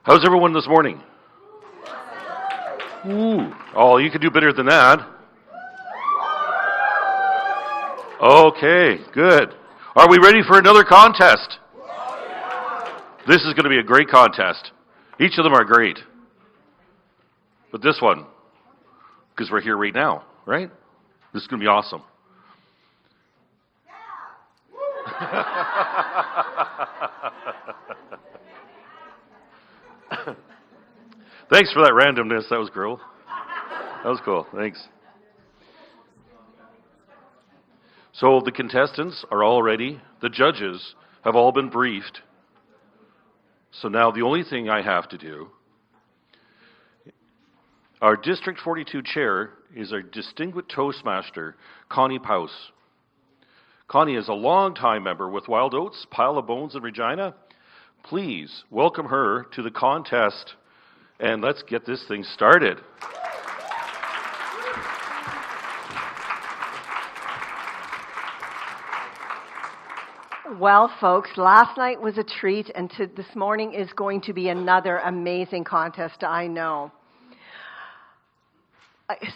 How's everyone this morning? Ooh. Oh, you could do better than that. Okay, good. Are we ready for another contest? This is going to be a great contest. Each of them are great. But this one, because we're here right now, right? This is going to be awesome. Thanks for that randomness. That was cool. That was cool. Thanks. So the contestants are all ready. The judges have all been briefed. So now the only thing I have to do, our District 42 chair is our distinguished Toastmaster, Connie Pouse. Connie is a long-time member with Wild Oats, Pile of Bones in Regina. Please welcome her to the contest, and let's get this thing started. Well, folks, last night was a treat, and this morning is going to be another amazing contest, I know.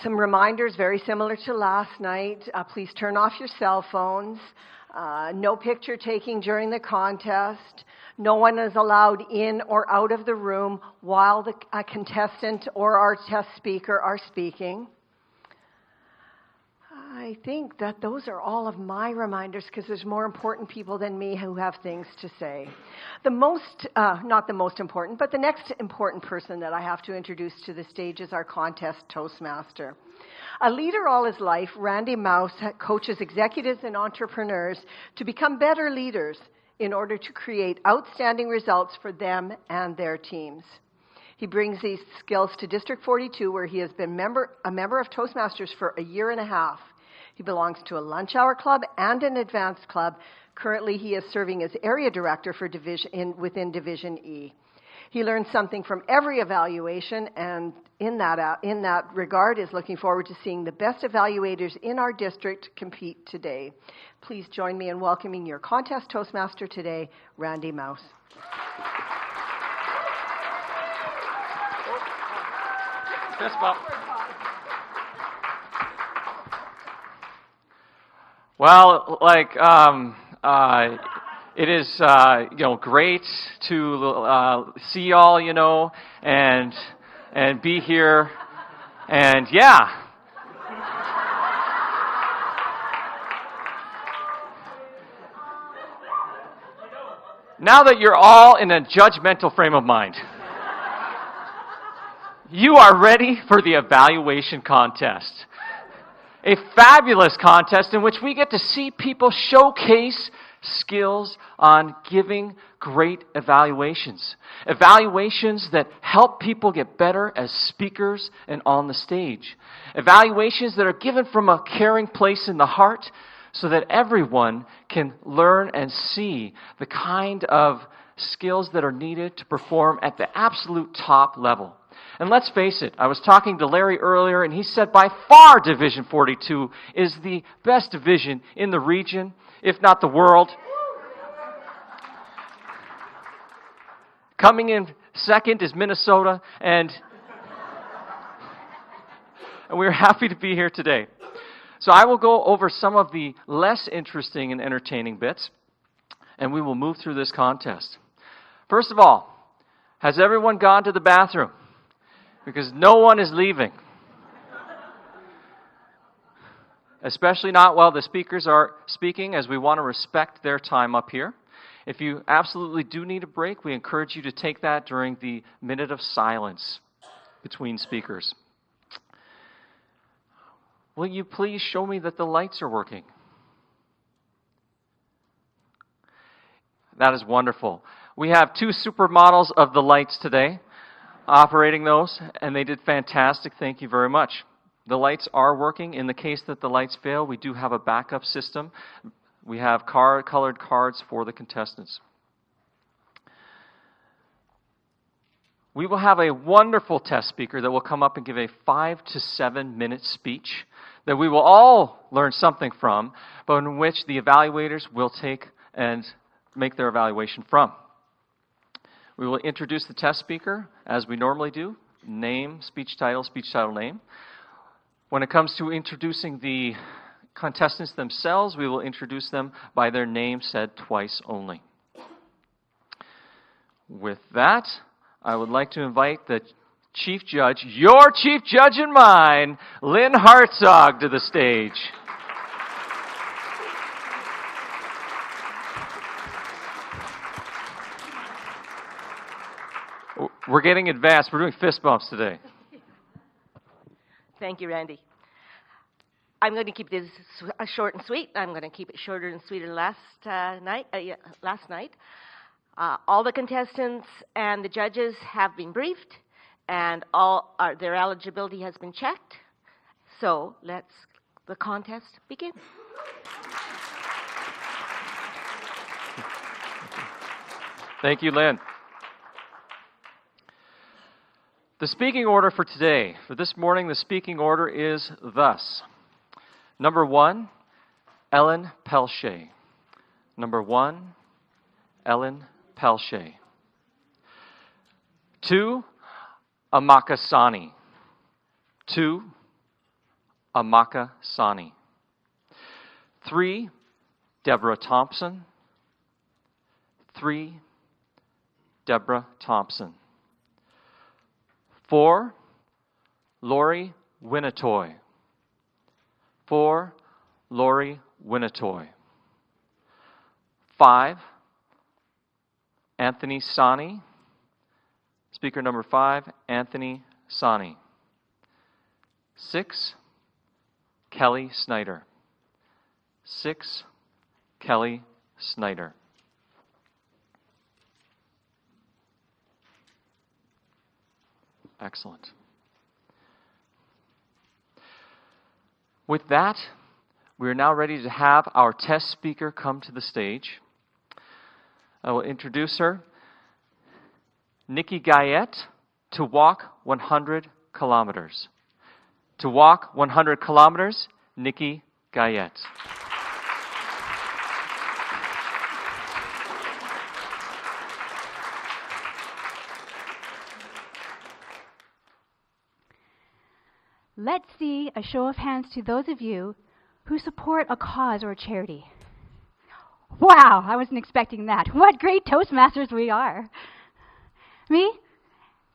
Some reminders very similar to last night. Please turn off your cell phones. No picture taking during the contest. No one is allowed in or out of the room while a contestant or our test speaker are speaking. I think that those are all of my reminders because there's more important people than me who have things to say. Not the most important, but the next important person that I have to introduce to the stage is our contest Toastmaster. A leader all his life, Randy Mouse coaches executives and entrepreneurs to become better leaders in order to create outstanding results for them and their teams. He brings these skills to District 42, where he has been a member of Toastmasters for a year and a half. He belongs to a lunch hour club and an advanced club. Currently, he is serving as area director for within Division E. He learns something from every evaluation, and in that regard is looking forward to seeing the best evaluators in our district compete today. Please join me in welcoming your contest Toastmaster today, Randy Mouse. Fist bump. Well, it is, great to see y'all, and be here, and yeah. Now that you're all in a judgmental frame of mind, you are ready for the evaluation contest. A fabulous contest in which we get to see people showcase skills on giving great evaluations. Evaluations that help people get better as speakers and on the stage. Evaluations that are given from a caring place in the heart so that everyone can learn and see the kind of skills that are needed to perform at the absolute top level. And let's face it, I was talking to Larry earlier, and he said by far Division 42 is the best division in the region, if not the world. Coming in second is Minnesota, and we're happy to be here today. So I will go over some of the less interesting and entertaining bits, and we will move through this contest. First of all, has everyone gone to the bathroom? Because no one is leaving. Especially not while the speakers are speaking, as we want to respect their time up here. If you absolutely do need a break, we encourage you to take that during the minute of silence between speakers. Will you please show me that the lights are working? That is wonderful. We have two supermodels of the lights today operating those, and they did fantastic. Thank you very much. The lights are working. In the case that the lights fail, we do have a backup system. We have colored cards for the contestants. We will have a wonderful test speaker that will come up and give a 5 to 7 minute speech that we will all learn something from, but in which the evaluators will take and make their evaluation from. We will introduce the test speaker as we normally do. Name, speech title, name. When it comes to introducing the contestants themselves, we will introduce them by their name said twice only. With that, I would like to invite the Chief Judge, your Chief Judge and mine, Lynn Hartzog, to the stage. We're getting advanced. We're doing fist bumps today. Thank you, Randy. I'm going to keep this short and sweet. I'm going to keep it shorter and sweeter than last night. All the contestants and the judges have been briefed, and their eligibility has been checked. So let's the contest begin. Thank you, Lynn. The speaking order for today, for this morning, the speaking order is thus. Number 1, Ellen Pelletier. Number 1, Ellen Pelletier. 2, Amaka Sanni. 2, Amaka Sanni. 3, Deborah Thompson. 3, Deborah Thompson. 4, Lori Winnitowy. 4, Lori Winnitowy. 5, Anthony Sanni. Speaker number 5, Anthony Sanni. 6, Kelly Snider. 6, Kelly Snider. Excellent. With that, we are now ready to have our test speaker come to the stage. I will introduce her, Nikki Guyett, to walk 100 kilometers. To walk 100 kilometers, Nikki Guyett. Let's see a show of hands to those of you who support a cause or a charity. Wow, I wasn't expecting that. What great Toastmasters we are. Me?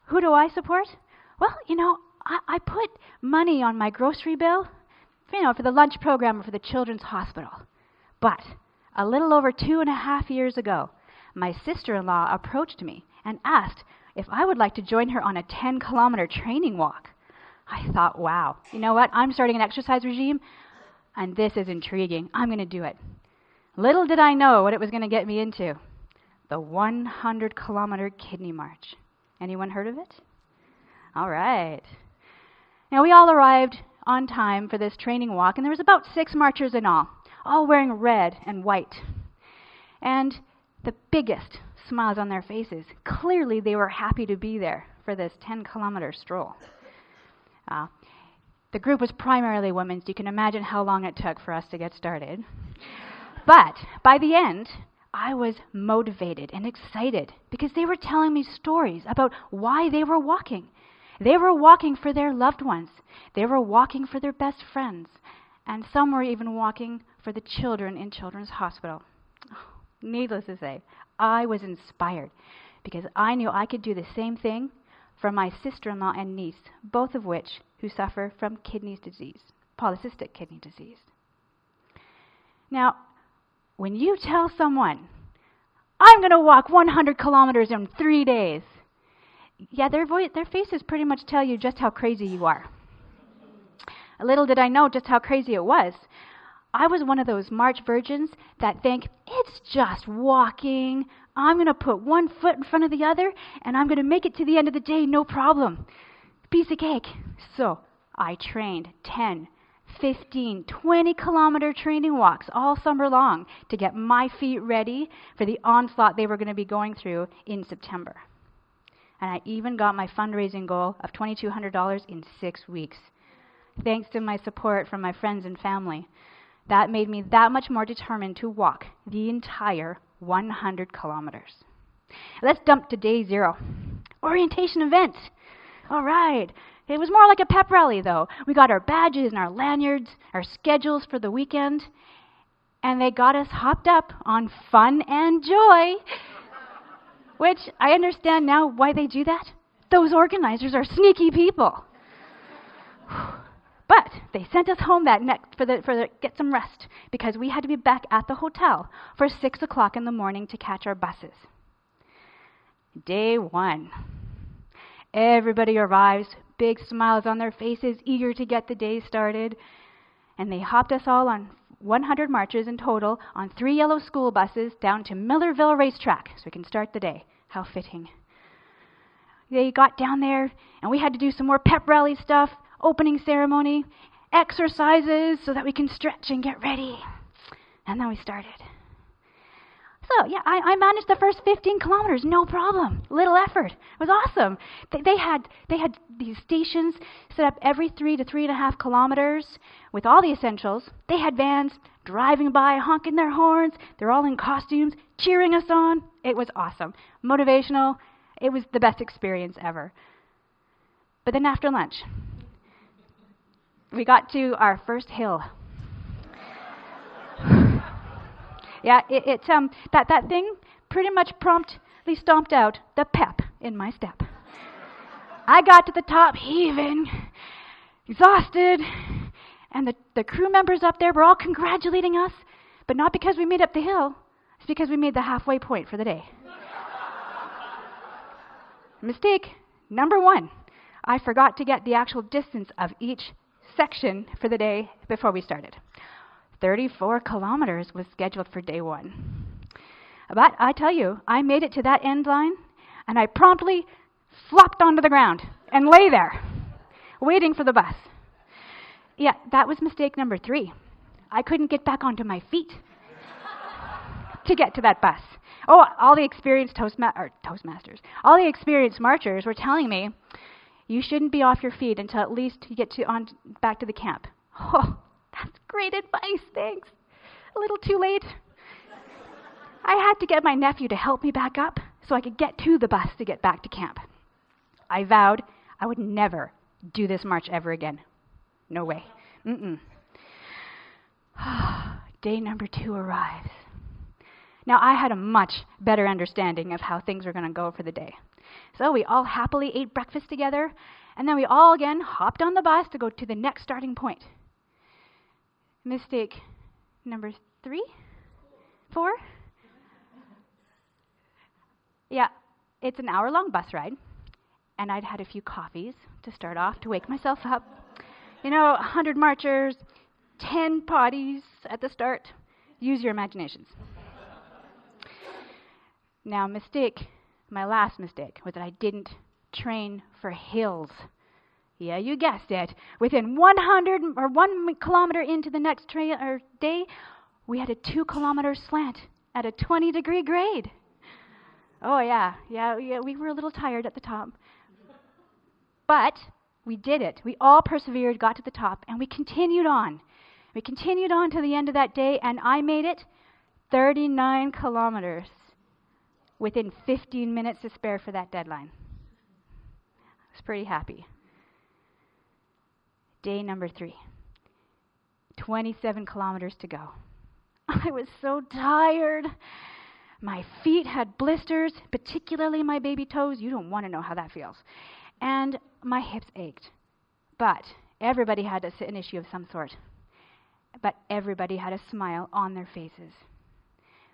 Who do I support? Well, I put money on my grocery bill, for the lunch program or for the children's hospital. But a little over 2.5 years ago, my sister-in-law approached me and asked if I would like to join her on a 10-kilometer training walk. I thought, wow, you know what? I'm starting an exercise regime, and this is intriguing. I'm going to do it. Little did I know what it was going to get me into. The 100-kilometer kidney march. Anyone heard of it? All right. Now, we all arrived on time for this training walk, and there was about 6 marchers in all wearing red and white. And the biggest smiles on their faces. Clearly, they were happy to be there for this 10-kilometer stroll. The group was primarily women, so you can imagine how long it took for us to get started. But by the end, I was motivated and excited because they were telling me stories about why they were walking. They were walking for their loved ones. They were walking for their best friends. And some were even walking for the children in Children's Hospital. Needless to say, I was inspired because I knew I could do the same thing for my sister-in-law and niece, both of which who suffer from kidney disease, polycystic kidney disease. Now, when you tell someone, I'm going to walk 100 kilometers in 3 days, their faces pretty much tell you just how crazy you are. Little did I know just how crazy it was. I was one of those March virgins that think, it's just walking. I'm going to put one foot in front of the other, and I'm going to make it to the end of the day, no problem. Piece of cake. So I trained 10, 15, 20-kilometer training walks all summer long to get my feet ready for the onslaught they were going to be going through in September. And I even got my fundraising goal of $2,200 in 6 weeks. Thanks to my support from my friends and family. That made me that much more determined to walk the entire 100 kilometers. Let's jump to day 0. Orientation event. All right. It was more like a pep rally, though. We got our badges and our lanyards, our schedules for the weekend, and they got us hopped up on fun and joy, which I understand now why they do that. Those organizers are sneaky people. But they sent us home that night for get some rest because we had to be back at the hotel for 6 o'clock in the morning to catch our buses. Day 1. Everybody arrives, big smiles on their faces, eager to get the day started. And they hopped us all on 100 marchers in total on 3 yellow school buses down to Millerville Racetrack so we can start the day. How fitting. They got down there, and we had to do some more pep rally stuff, opening ceremony, exercises so that we can stretch and get ready. And then we started. So, yeah, I managed the first 15 kilometers, no problem. Little effort. It was awesome. They had these stations set up every 3 to 3.5 kilometers with all the essentials. They had vans driving by, honking their horns. They're all in costumes, cheering us on. It was awesome. Motivational. It was the best experience ever. But then after lunch, we got to our first hill. Yeah, that thing pretty much promptly stomped out the pep in my step. I got to the top heaving, exhausted, and the crew members up there were all congratulating us, but not because we made up the hill, it's because we made the halfway point for the day. Mistake number 1. I forgot to get the actual distance of each section for the day before we started. 34 kilometers was scheduled for day 1. But I tell you, I made it to that end line, and I promptly flopped onto the ground and lay there, waiting for the bus. Yeah, that was mistake number 3. I couldn't get back onto my feet to get to that bus. Oh, all the experienced Toastmasters, all the experienced marchers were telling me, you shouldn't be off your feet until at least you get back to the camp. Oh, that's great advice, thanks. A little too late. I had to get my nephew to help me back up so I could get to the bus to get back to camp. I vowed I would never do this march ever again. No way. Day number 2 arrives. Now, I had a much better understanding of how things were going to go for the day. So we all happily ate breakfast together, and then we all again hopped on the bus to go to the next starting point. Mistake number 3? 4? Yeah, it's an hour-long bus ride, and I'd had a few coffees to start off to wake myself up. 100 marchers, 10 potties at the start. Use your imaginations. Now, my last mistake was that I didn't train for hills. Yeah, you guessed it. Within 100 or 1 kilometer into the next day, we had a 2-kilometer slant at a 20-degree grade. Oh, yeah, we were a little tired at the top. But we did it. We all persevered, got to the top, and we continued on. We continued on to the end of that day, and I made it 39 kilometers within 15 minutes to spare for that deadline. I was pretty happy. Day number 3. 27 kilometers to go. I was so tired. My feet had blisters, particularly my baby toes. You don't want to know how that feels. And my hips ached. But everybody had an issue of some sort. But everybody had a smile on their faces.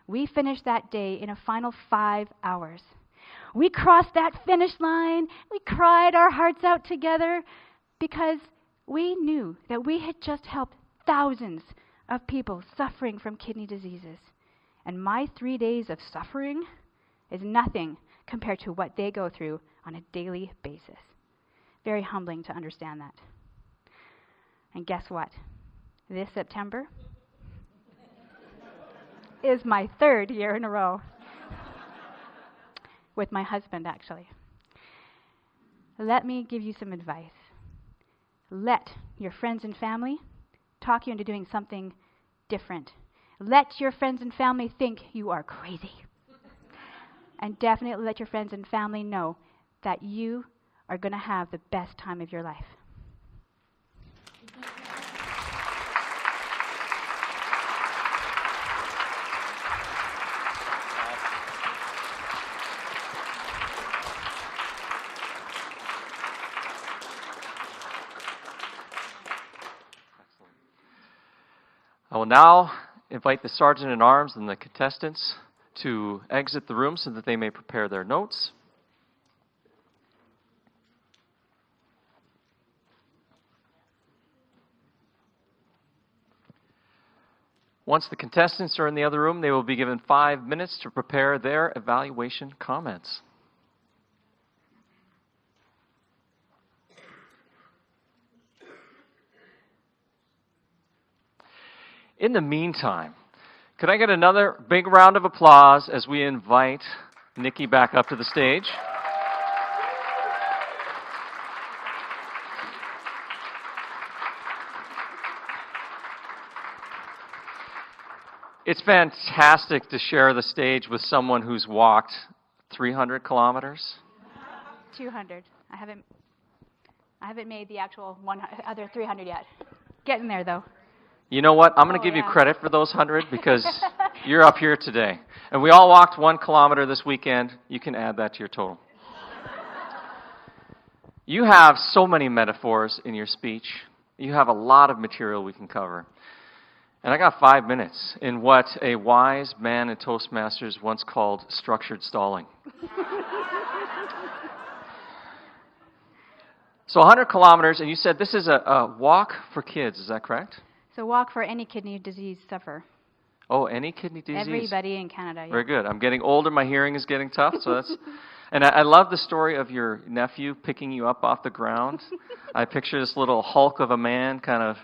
We finished that day in a final 5 hours. We crossed that finish line. We cried our hearts out together because we knew that we had just helped thousands of people suffering from kidney diseases. And my 3 days of suffering is nothing compared to what they go through on a daily basis. Very humbling to understand that. And guess what? This September is my 3rd year in a row. With my husband, actually. Let me give you some advice. Let your friends and family talk you into doing something different. Let your friends and family think you are crazy. And definitely let your friends and family know that you are going to have the best time of your life. I will now invite the Sergeant-at-Arms and the contestants to exit the room so that they may prepare their notes. Once the contestants are in the other room, they will be given 5 minutes to prepare their evaluation comments. In the meantime, could I get another big round of applause as we invite Nikki back up to the stage? It's fantastic to share the stage with someone who's walked 300 kilometers. 200. I haven't made the actual other 300 yet. Getting there, though. You know what? I'm going to give you credit for those 100 because you're up here today. And we all walked 1 kilometer this weekend. You can add that to your total. You have so many metaphors in your speech. You have a lot of material we can cover. And I got 5 minutes in what a wise man in Toastmasters once called structured stalling. So 100 kilometers, and you said this is a walk for kids, is that correct? So walk for any kidney disease sufferer. Oh, any kidney disease? Everybody in Canada. Yeah. Very good. I'm getting older. My hearing is getting tough. So that's, and I love the story of your nephew picking you up off the ground. I picture this little hulk of a man kind of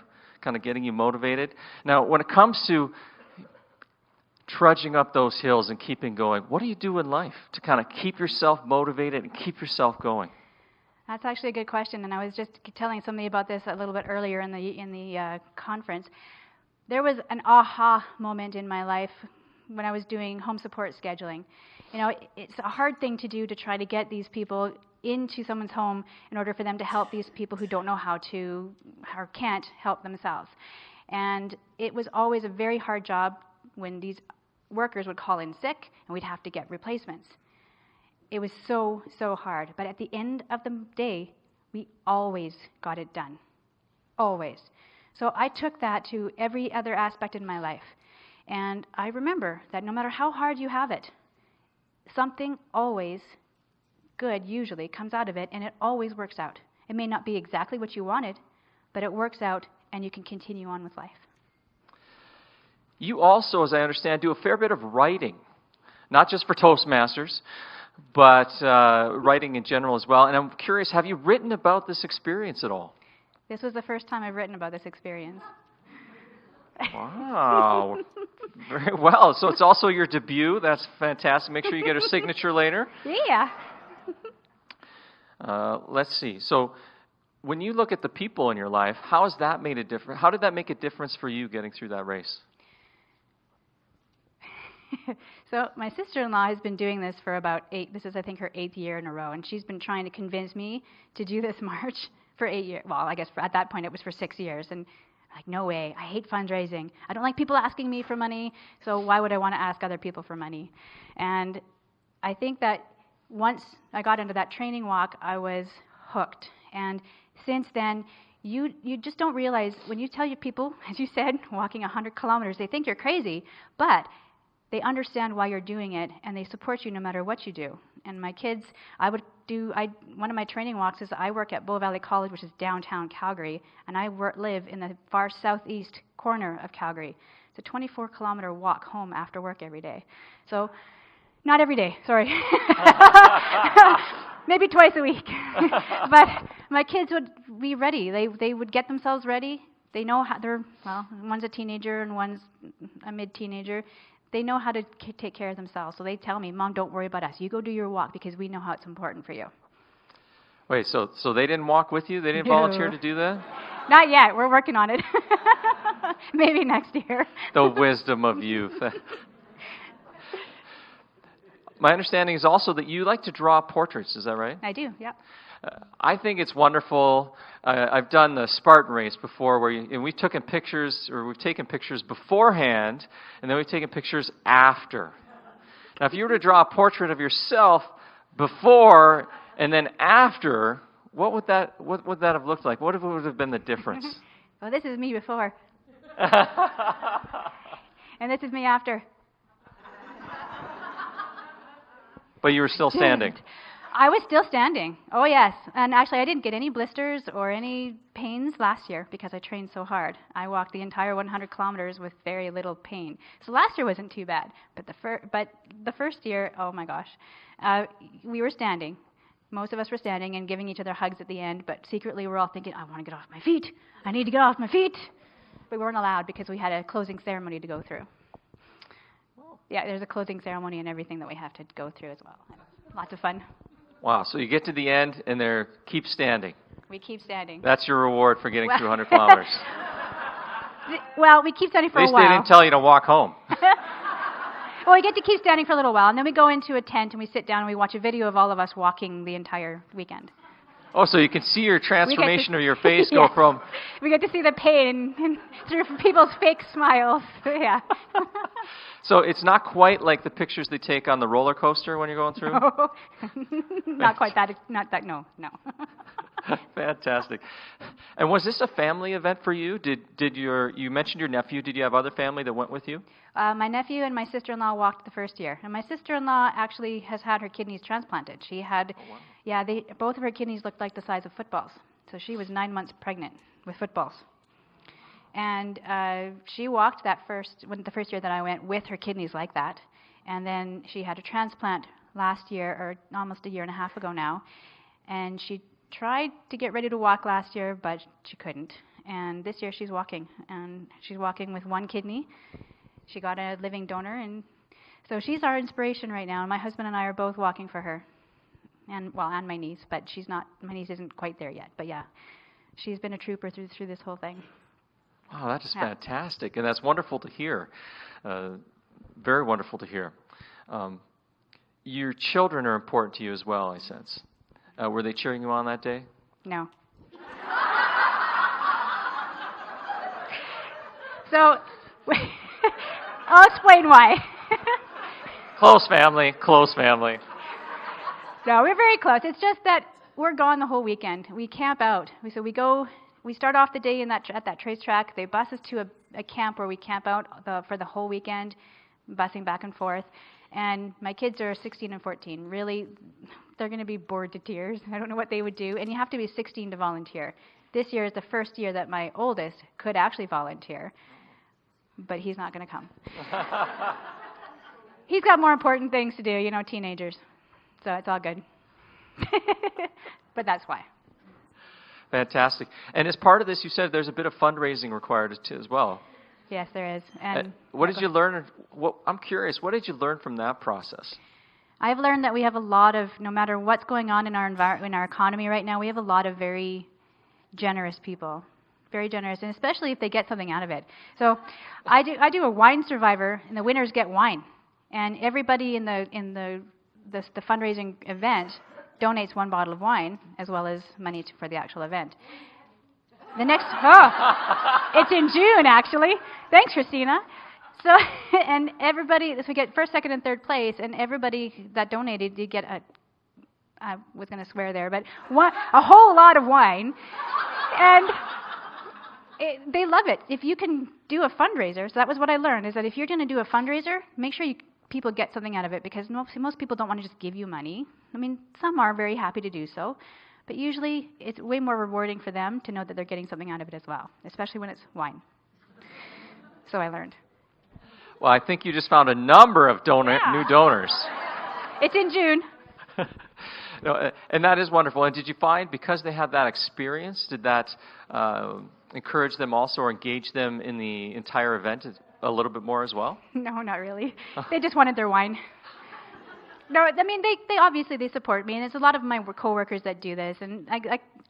getting you motivated. Now, when it comes to trudging up those hills and keeping going, what do you do in life to kind of keep yourself motivated and keep yourself going? That's actually a good question, and I was just telling somebody about this a little bit earlier in the conference. There was an aha moment in my life when I was doing home support scheduling. You know, it's a hard thing to do to try to get these people into someone's home in order for them to help these people who don't know how to or can't help themselves. And it was always a very hard job when these workers would call in sick and we'd have to get replacements. It was so, so hard. But at the end of the day, we always got it done. Always. So I took that to every other aspect in my life. And I remember that no matter how hard you have it, something always good usually comes out of it, and it always works out. It may not be exactly what you wanted, but it works out, and you can continue on with life. You also, as I understand, do a fair bit of writing, not just for Toastmasters, but writing in general as well. And I'm curious, have you written about this experience at all? This was the first time I've written about this experience. Wow. Very well. So it's also your debut. That's fantastic. Make sure you get her signature later. Yeah. Let's see. So when you look at the people in your life, how has that made a difference? How did that make a difference for you getting through that race? So my sister-in-law has been doing this for about this is I think her 8th year in a row, and she's been trying to convince me to do this march for 8 years. Well, I guess at that point it was for 6 years, and like, no way, I hate fundraising. I don't like people asking me for money, so why would I want to ask other people for money? And I think that once I got into that training walk, I was hooked. And since then, you just don't realize, when you tell your people, as you said, walking 100 kilometers, they think you're crazy, but they understand why you're doing it, and they support you no matter what you do. And my kids, one of my training walks is I work at Bull Valley College, which is downtown Calgary, and I live in the far southeast corner of Calgary. It's a 24-kilometer walk home after work every day. So, not every day, sorry. Maybe twice a week. But my kids would be ready. They would get themselves ready. They know how one's a teenager and one's a mid-teenager. They know how to take care of themselves. So they tell me, Mom, don't worry about us. You go do your walk because we know how it's important for you. Wait, so they didn't walk with you? They didn't volunteer to do that? Not yet. We're working on it. Maybe next year. The wisdom of youth. my understanding is also that you like to draw portraits. Is that right? I do, yeah. I think it's wonderful. I've done the Spartan race before, and we've taken pictures beforehand, and then we've taken pictures after. Now, if you were to draw a portrait of yourself before and then after, what would that have looked like? What would have been the difference? Well, this is me before. And this is me after. But you were still standing. I was still standing. Oh, yes. And actually, I didn't get any blisters or any pains last year because I trained so hard. I walked the entire 100 kilometers with very little pain. So last year wasn't too bad. But the first year, oh my gosh, we were standing. Most of us were standing and giving each other hugs at the end. But secretly, we're all thinking, I want to get off my feet. I need to get off my feet. But we weren't allowed because we had a closing ceremony to go through. Yeah, there's a closing ceremony and everything that we have to go through as well. Lots of fun. Wow, so you get to the end and they're keep standing. We keep standing. That's your reward for getting through 100 kilometers. Well, we keep standing for a while. At least they didn't tell you to walk home. Well, we get to keep standing for a little while, and then we go into a tent and we sit down and we watch a video of all of us walking the entire weekend. Oh, so you can see your transformation of your face go from... We get to see the pain through people's fake smiles. Yeah. So it's not quite like the pictures they take on the roller coaster when you're going through? No. Not quite that. Not that. No. Fantastic. And was this a family event for you? You mentioned your nephew. Did you have other family that went with you? My nephew and my sister-in-law walked the first year. And my sister-in-law actually has had her kidneys transplanted. She had, both of her kidneys looked like the size of footballs. So she was 9 months pregnant with footballs. And she walked the first year that I went with her kidneys like that. And then she had a transplant last year, or almost a year and a half ago now. And she tried to get ready to walk last year, but she couldn't. And this year she's walking. And she's walking with one kidney. She got a living donor. And so she's our inspiration right now. And my husband and I are both walking for her. And my niece, but my niece isn't quite there yet. But yeah, she's been a trooper through this whole thing. Wow, that is fantastic, and that's wonderful to hear. Very wonderful to hear. Your children are important to you as well, I sense. Were they cheering you on that day? No. So, I'll explain why. Close family, close family. No, we're very close. It's just that we're gone the whole weekend. We camp out. We start off the day at that trace track. They bus us to a camp where we camp out for the whole weekend, busing back and forth. And my kids are 16 and 14. Really, they're going to be bored to tears. I don't know what they would do. And you have to be 16 to volunteer. This year is the first year that my oldest could actually volunteer. But he's not going to come. He's got more important things to do, teenagers. So it's all good. But that's why. Fantastic. And as part of this, you said there's a bit of fundraising required as well. Yes, there is. And what did you learn? I'm curious, what did you learn from that process? I've learned that we have a lot of, no matter what's going on in our economy right now, we have a lot of very generous people. Very generous, and especially if they get something out of it. So I do a wine survivor, and the winners get wine. And everybody in the fundraising event donates one bottle of wine, as well as money for the actual event. It's in June, actually. Thanks, Christina. So, and everybody, so we get first, second, and third place, and everybody that donated, you get I was going to swear there, but a whole lot of wine. And they love it. If you can do a fundraiser, so that was what I learned, is that if you're going to do a fundraiser, make sure people get something out of it, because most people don't want to just give you money. I mean, some are very happy to do so, but usually it's way more rewarding for them to know that they're getting something out of it as well, especially when it's wine. So I learned. Well, I think you just found a number of new donors. It's in June. No, and that is wonderful. And did you find, because they had that experience, did that encourage them also, or engage them in the entire event a little bit more as well? No, not really. They just wanted their wine. No, I mean, they obviously support me, and it's a lot of my coworkers that do this. And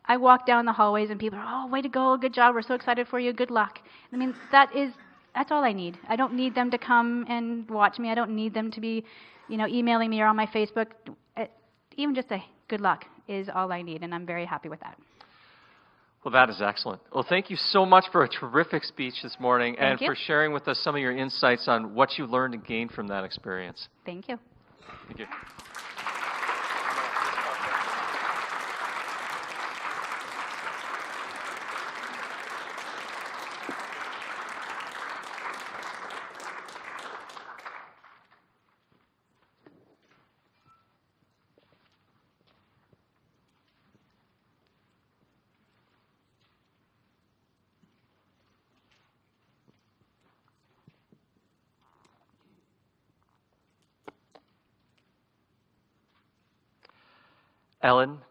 I walk down the hallways, and people are, oh, way to go, good job, we're so excited for you, good luck. I mean, that's all I need. I don't need them to come and watch me. I don't need them to be emailing me or on my Facebook, even just a good luck is all I need, and I'm very happy with that. Well, that is excellent. Well, thank you so much for a terrific speech this morning and you. for sharing with us some of your insights on what you learned and gained from that experience. Thank you. Thank you.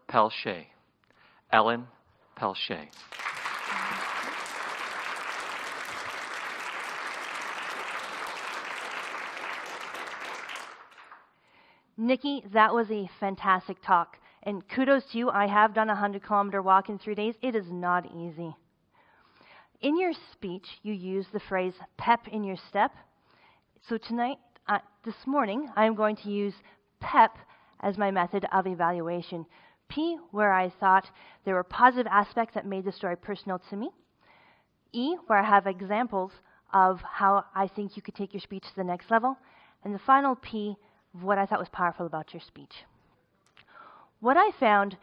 Pelletier. Ellen Pelletier. Nikki, that was a fantastic talk. And kudos to you. I have done a 100-kilometer walk in 3 days. It is not easy. In your speech, you used the phrase pep in your step. So this morning, I am going to use PEP as my method of evaluation. P, where I thought there were positive aspects that made the story personal to me. E, where I have examples of how I think you could take your speech to the next level. And the final P, what I thought was powerful about your speech. What I found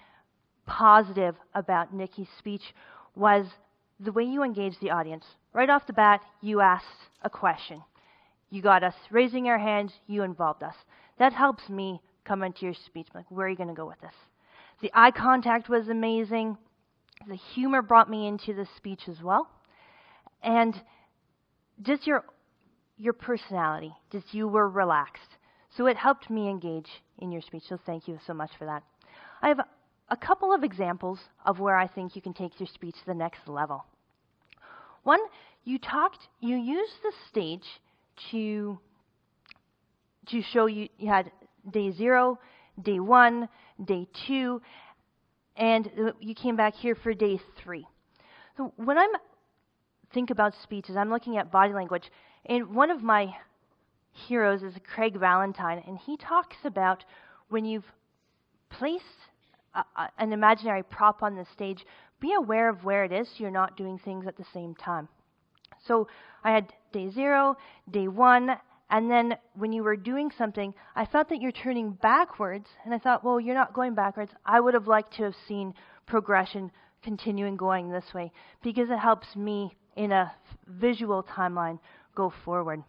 positive about Nikki's speech was the way you engaged the audience. Right off the bat, you asked a question. You got us raising our hands, you involved us. That helps me come into your speech. Like, where are you going to go with this? The eye contact was amazing. The humor brought me into the speech as well. And just your personality, just you were relaxed. So it helped me engage in your speech, so thank you so much for that. I have a couple of examples of where I think you can take your speech to the next level. One, you used the stage to show you had day 0, day 1, day 2, and you came back here for day 3. So when I think about speeches, I'm looking at body language, and one of my heroes is Craig Valentine, and he talks about when you've placed an imaginary prop on the stage, be aware of where it is so you're not doing things at the same time. So I had day 0, day 1, and then when you were doing something, I thought that you're turning backwards, and I thought, well, you're not going backwards. I would have liked to have seen progression continuing going this way, because it helps me in a visual timeline go forward.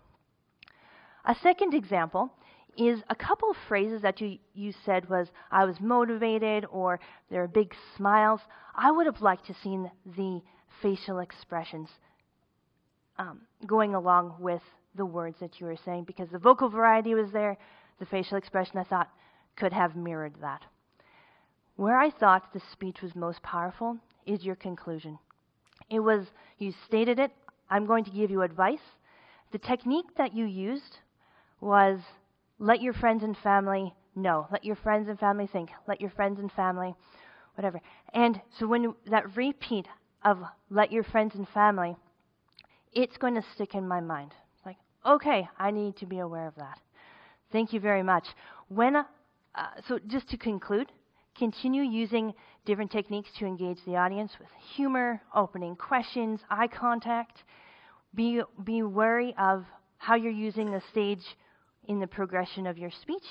A second example is a couple of phrases that you said was, I was motivated, or there are big smiles. I would have liked to seen the facial expressions going along with the words that you were saying, because the vocal variety was there, the facial expression I thought could have mirrored that. Where I thought the speech was most powerful is your conclusion. It was, you stated it, I'm going to give you advice. The technique that you used was let your friends and family know, let your friends and family think, let your friends and family, whatever. And so when that repeat of let your friends and family, it's going to stick in my mind. Like, okay, I need to be aware of that. Thank you very much. So just to conclude, continue using different techniques to engage the audience with humor, opening questions, eye contact. Be wary of how you're using the stage in the progression of your speech.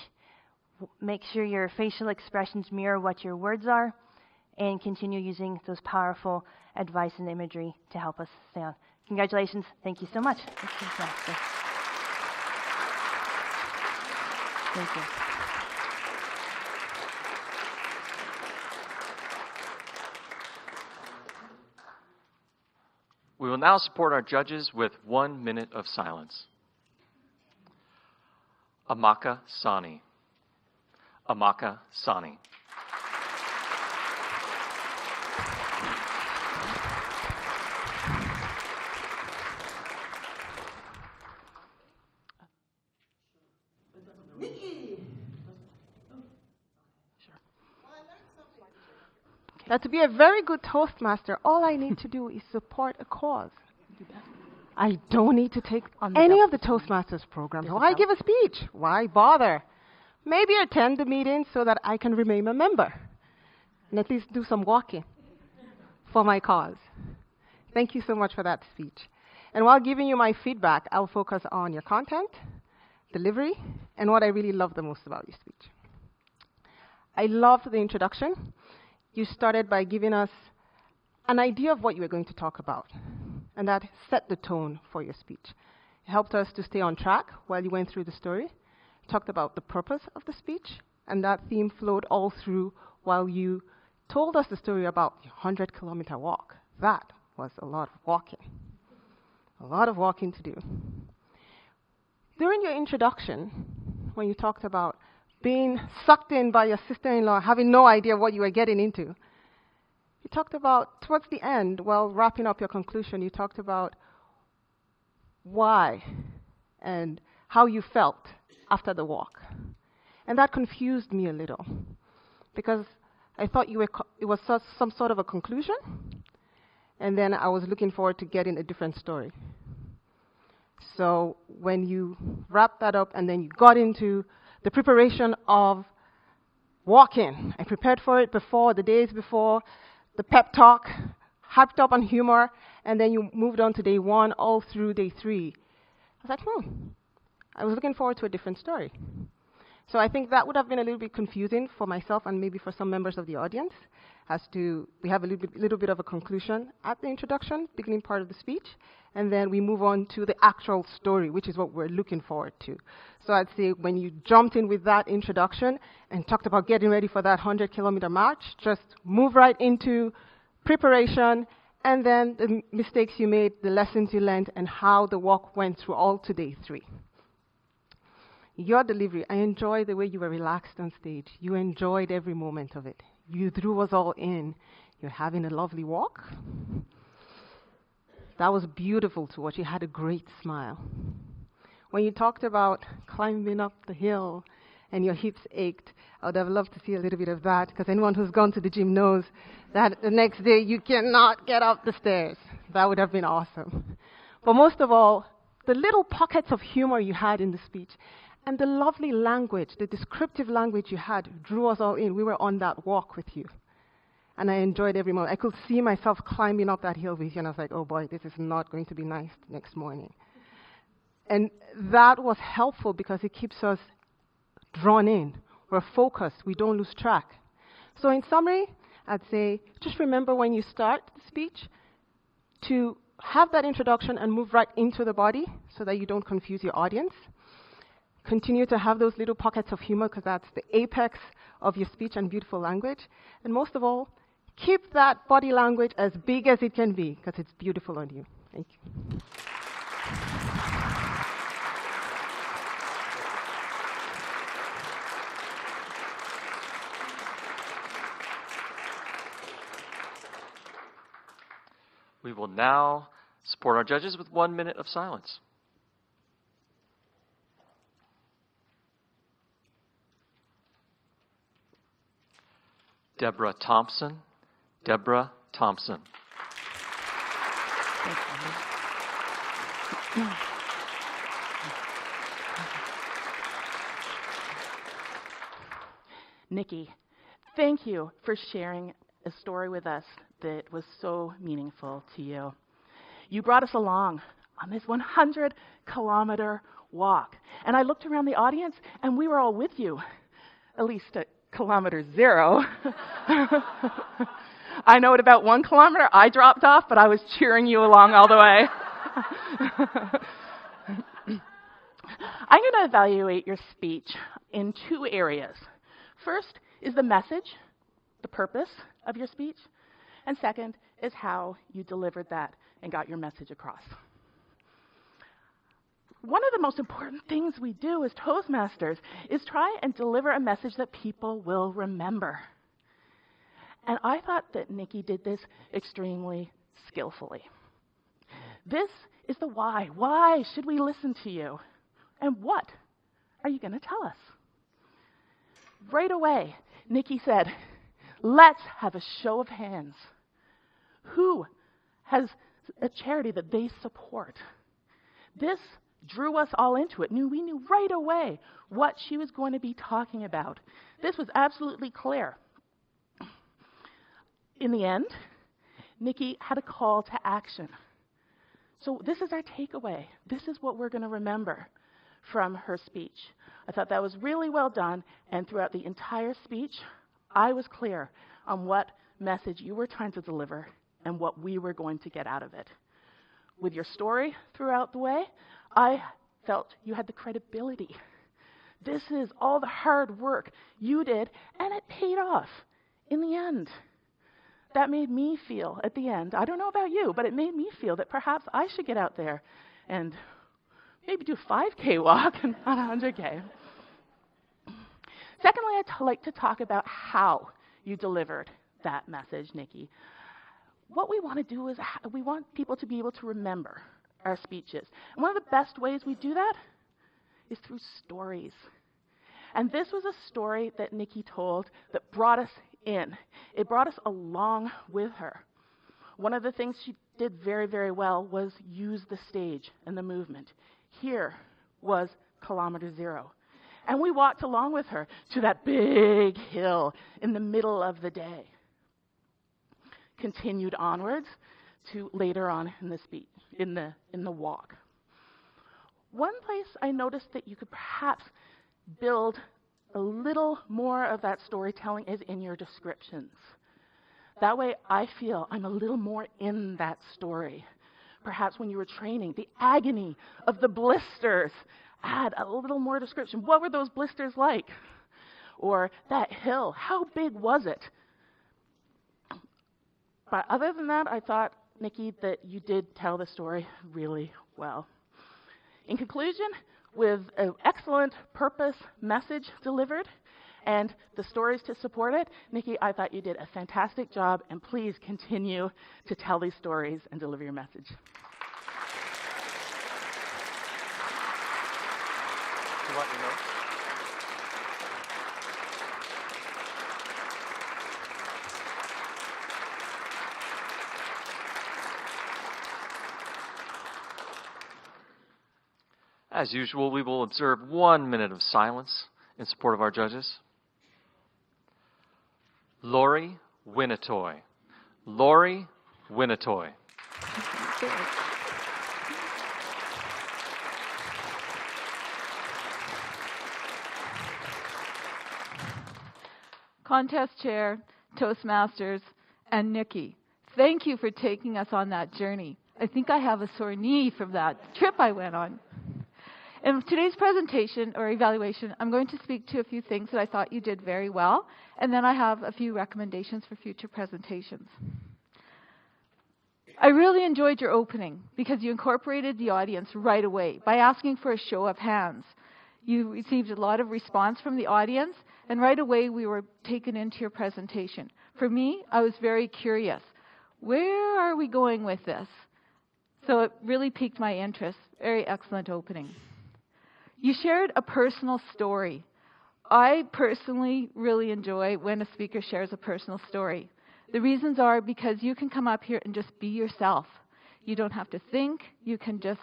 Make sure your facial expressions mirror what your words are, and continue using those powerful advice and imagery to help us stay on. Congratulations. Thank you so much. Thank you. We will now support our judges with 1 minute of silence. Amaka Sanni. Amaka Sanni. Now, to be a very good Toastmaster, all I need to do is support a cause. I don't need to take any of the Toastmasters programs. Why give a speech? Why bother? maybe attend the meeting so that I can remain a member and at least do some walking for my cause. Thank you so much for that speech. And while giving you my feedback, I'll focus on your content, delivery, and what I really love the most about your speech. I loved the introduction. You started by giving us an idea of what you were going to talk about, and that set the tone for your speech. It helped us to stay on track while you went through the story, talked about the purpose of the speech, and that theme flowed all through while you told us the story about your 100-kilometer walk. That was a lot of walking to do. During your introduction, when you talked about being sucked in by your sister-in-law, having no idea what you were getting into, you talked about, towards the end, while wrapping up your conclusion, you talked about why and how you felt after the walk. And that confused me a little, because I thought it was some sort of a conclusion, and then I was looking forward to getting a different story. So when you wrapped that up and then you got into the preparation of walking, I prepared for it before, the days before, the pep talk, hyped up on humor, and then you moved on to day 1 all through day 3. I was like, I was looking forward to a different story. So I think that would have been a little bit confusing for myself and maybe for some members of the audience, as to we have a little bit of a conclusion at the introduction, beginning part of the speech, and then we move on to the actual story, which is what we're looking forward to. So I'd say when you jumped in with that introduction and talked about getting ready for that 100-kilometer march, just move right into preparation, and then the mistakes you made, the lessons you learned, and how the walk went through all to day 3. Your delivery, I enjoyed the way you were relaxed on stage. You enjoyed every moment of it. You drew us all in. You're having a lovely walk. That was beautiful to watch. You had a great smile. When you talked about climbing up the hill and your hips ached, I would have loved to see a little bit of that, because anyone who's gone to the gym knows that the next day you cannot get up the stairs. That would have been awesome. But most of all, the little pockets of humor you had in the speech, and the lovely language, the descriptive language you had, drew us all in. We were on that walk with you. And I enjoyed every moment. I could see myself climbing up that hill with you, and I was like, oh boy, this is not going to be nice next morning. And that was helpful because it keeps us drawn in. We're focused. We don't lose track. So in summary, I'd say just remember when you start the speech to have that introduction and move right into the body so that you don't confuse your audience. Continue to have those little pockets of humor, because that's the apex of your speech and beautiful language. And most of all, keep that body language as big as it can be, because it's beautiful on you. Thank you. We will now support our judges with 1 minute of silence. Deborah Thompson. Deborah Thompson. Nikki, thank you for sharing a story with us that was so meaningful to you. You brought us along on this 100-kilometer walk. And I looked around the audience, and we were all with you, at least at kilometer 0. I know at about 1 kilometer, I dropped off, but I was cheering you along all the way. I'm going to evaluate your speech in 2 areas. First is the message, the purpose of your speech, and second is how you delivered that and got your message across. One of the most important things we do as Toastmasters is try and deliver a message that people will remember. And I thought that Nikki did this extremely skillfully. This is the why. Why should we listen to you? And what are you going to tell us? Right away, Nikki said, let's have a show of hands. Who has a charity that they support? This drew us all into it. We knew right away what she was going to be talking about. This was absolutely clear. In the end, Nikki had a call to action. So this is our takeaway. This is what we're going to remember from her speech. I thought that was really well done, and throughout the entire speech, I was clear on what message you were trying to deliver and what we were going to get out of it. With your story throughout the way, I felt you had the credibility. This is all the hard work you did, and it paid off in the end. That made me feel at the end, I don't know about you, but it made me feel that perhaps I should get out there and maybe do a 5K walk and not a 100K. Secondly, I'd like to talk about how you delivered that message, Nikki. What we want to do is we want people to be able to remember our speeches. And one of the best ways we do that is through stories. And this was a story that Nikki told that brought us in. It brought us along with her. One of the things she did very, very well was use the stage and the movement. Here was kilometer zero. And we walked along with her to that big hill in the middle of the day. Continued onwards to later on in the speech, in the walk. One place I noticed that you could perhaps build a little more of that storytelling is in your descriptions. That way I feel I'm a little more in that story. Perhaps when you were training, the agony of the blisters, add a little more description. What were those blisters like? Or that hill, how big was it? But other than that, I thought, Nikki, that you did tell the story really well. In conclusion, with an excellent purpose message delivered and the stories to support it, Nikki, I thought you did a fantastic job, and please continue to tell these stories and deliver your message. You want your notes? As usual, we will observe 1 minute of silence in support of our judges. Lori Winnitowy. Lori Winnitowy. Contest Chair, Toastmasters, and Nikki, thank you for taking us on that journey. I think I have a sore knee from that trip I went on. In today's presentation or evaluation, I'm going to speak to a few things that I thought you did very well, and then I have a few recommendations for future presentations. I really enjoyed your opening because you incorporated the audience right away by asking for a show of hands. You received a lot of response from the audience, and right away we were taken into your presentation. For me, I was very curious. Where are we going with this? So it really piqued my interest. Very excellent opening. You shared a personal story. I personally really enjoy when a speaker shares a personal story. The reasons are because you can come up here and just be yourself. You don't have to think. You can just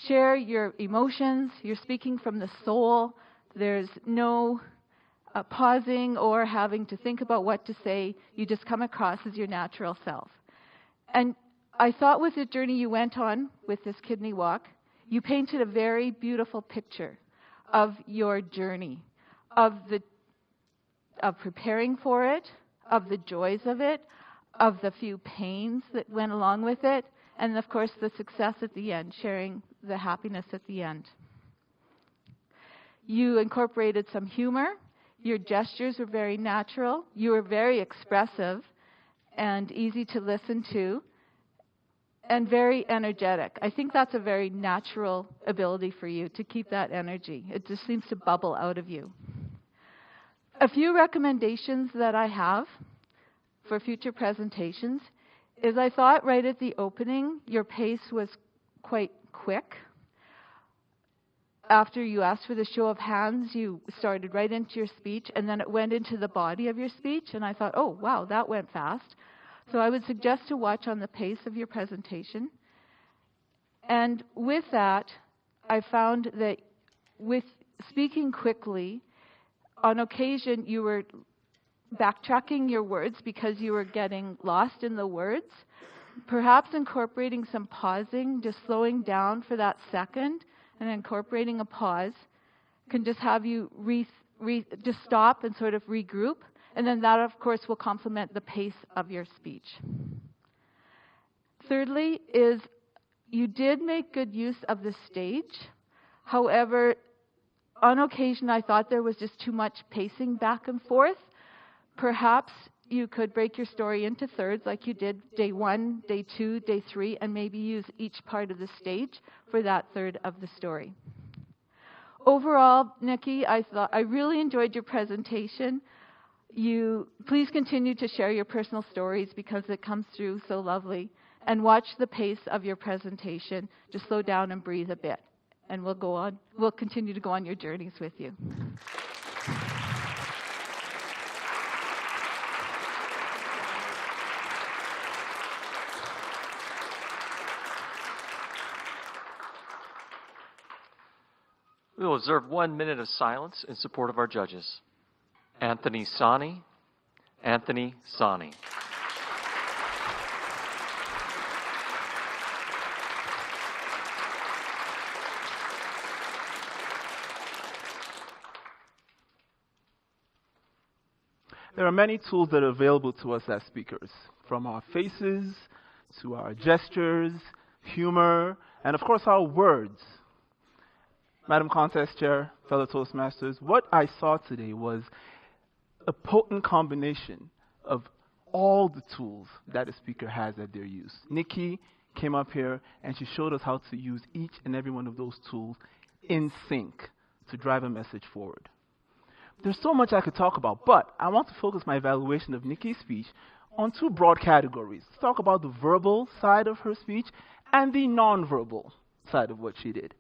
share your emotions. You're speaking from the soul. There's no pausing or having to think about what to say. You just come across as your natural self. And I thought with the journey you went on with this kidney walk, you painted a very beautiful picture of your journey, of preparing for it, of the joys of it, of the few pains that went along with it, and of course the success at the end, sharing the happiness at the end. You incorporated some humor. Your gestures were very natural. You were very expressive and easy to listen to, and very energetic. I think that's a very natural ability for you to keep that energy. It just seems to bubble out of you. A few recommendations that I have for future presentations is I thought right at the opening, your pace was quite quick. After you asked for the show of hands, you started right into your speech, and then it went into the body of your speech, and I thought, oh, wow, that went fast. So I would suggest to watch on the pace of your presentation. And with that, I found that with speaking quickly, on occasion you were backtracking your words because you were getting lost in the words. Perhaps incorporating some pausing, just slowing down for that second and incorporating a pause can just have you just stop and sort of regroup. And then that, of course, will complement the pace of your speech. Thirdly is you did make good use of the stage. However, on occasion, I thought there was just too much pacing back and forth. Perhaps you could break your story into thirds like you did day 1, day 2, day 3, and maybe use each part of the stage for that third of the story. Overall, Nikki, I really enjoyed your presentation. Please continue to share your personal stories because it comes through so lovely. And watch the pace of your presentation. Just slow down and breathe a bit. And we'll go on. We'll continue to go on your journeys with you. We will observe 1 minute of silence in support of our judges. Anthony Sanni. Anthony Sanni. There are many tools that are available to us as speakers, from our faces to our gestures, humor, and of course our words. Madam Contest Chair, fellow Toastmasters, what I saw today was a potent combination of all the tools that a speaker has at their use. Nikki came up here and she showed us how to use each and every one of those tools in sync to drive a message forward. There's so much I could talk about, but I want to focus my evaluation of Nikki's speech on 2 broad categories. Let's talk about the verbal side of her speech and the nonverbal side of what she did.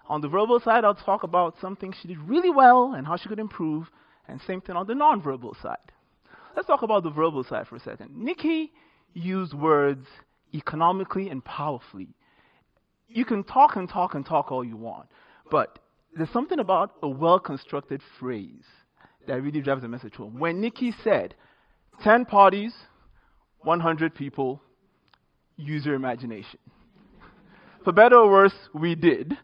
On the verbal side, I'll talk about some things she did really well and how she could improve, and same thing on the nonverbal side. Let's talk about the verbal side for a second. Nikki used words economically and powerfully. You can talk and talk and talk all you want, but there's something about a well-constructed phrase that really drives the message home. When Nikki said, 10 parties, 100 people, use your imagination. For better or worse, we did.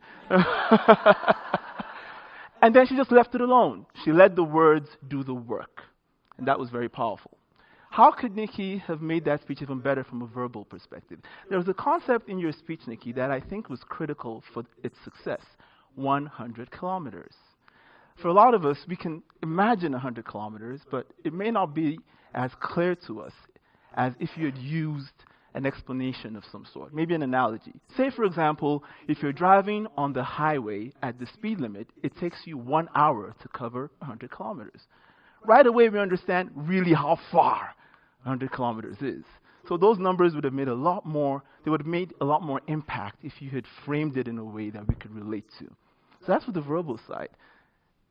And then she just left it alone. She let the words do the work. And that was very powerful. How could Nikki have made that speech even better from a verbal perspective? There was a concept in your speech, Nikki, that I think was critical for its success. 100 kilometers. For a lot of us, we can imagine 100 kilometers, but it may not be as clear to us as if you had used an explanation of some sort, maybe an analogy. Say, for example, if you're driving on the highway at the speed limit, it takes you 1 hour to cover 100 kilometers. Right away, we understand really how far 100 kilometers is. So those numbers would have made a lot more, they would have made a lot more impact if you had framed it in a way that we could relate to. So that's for the verbal side.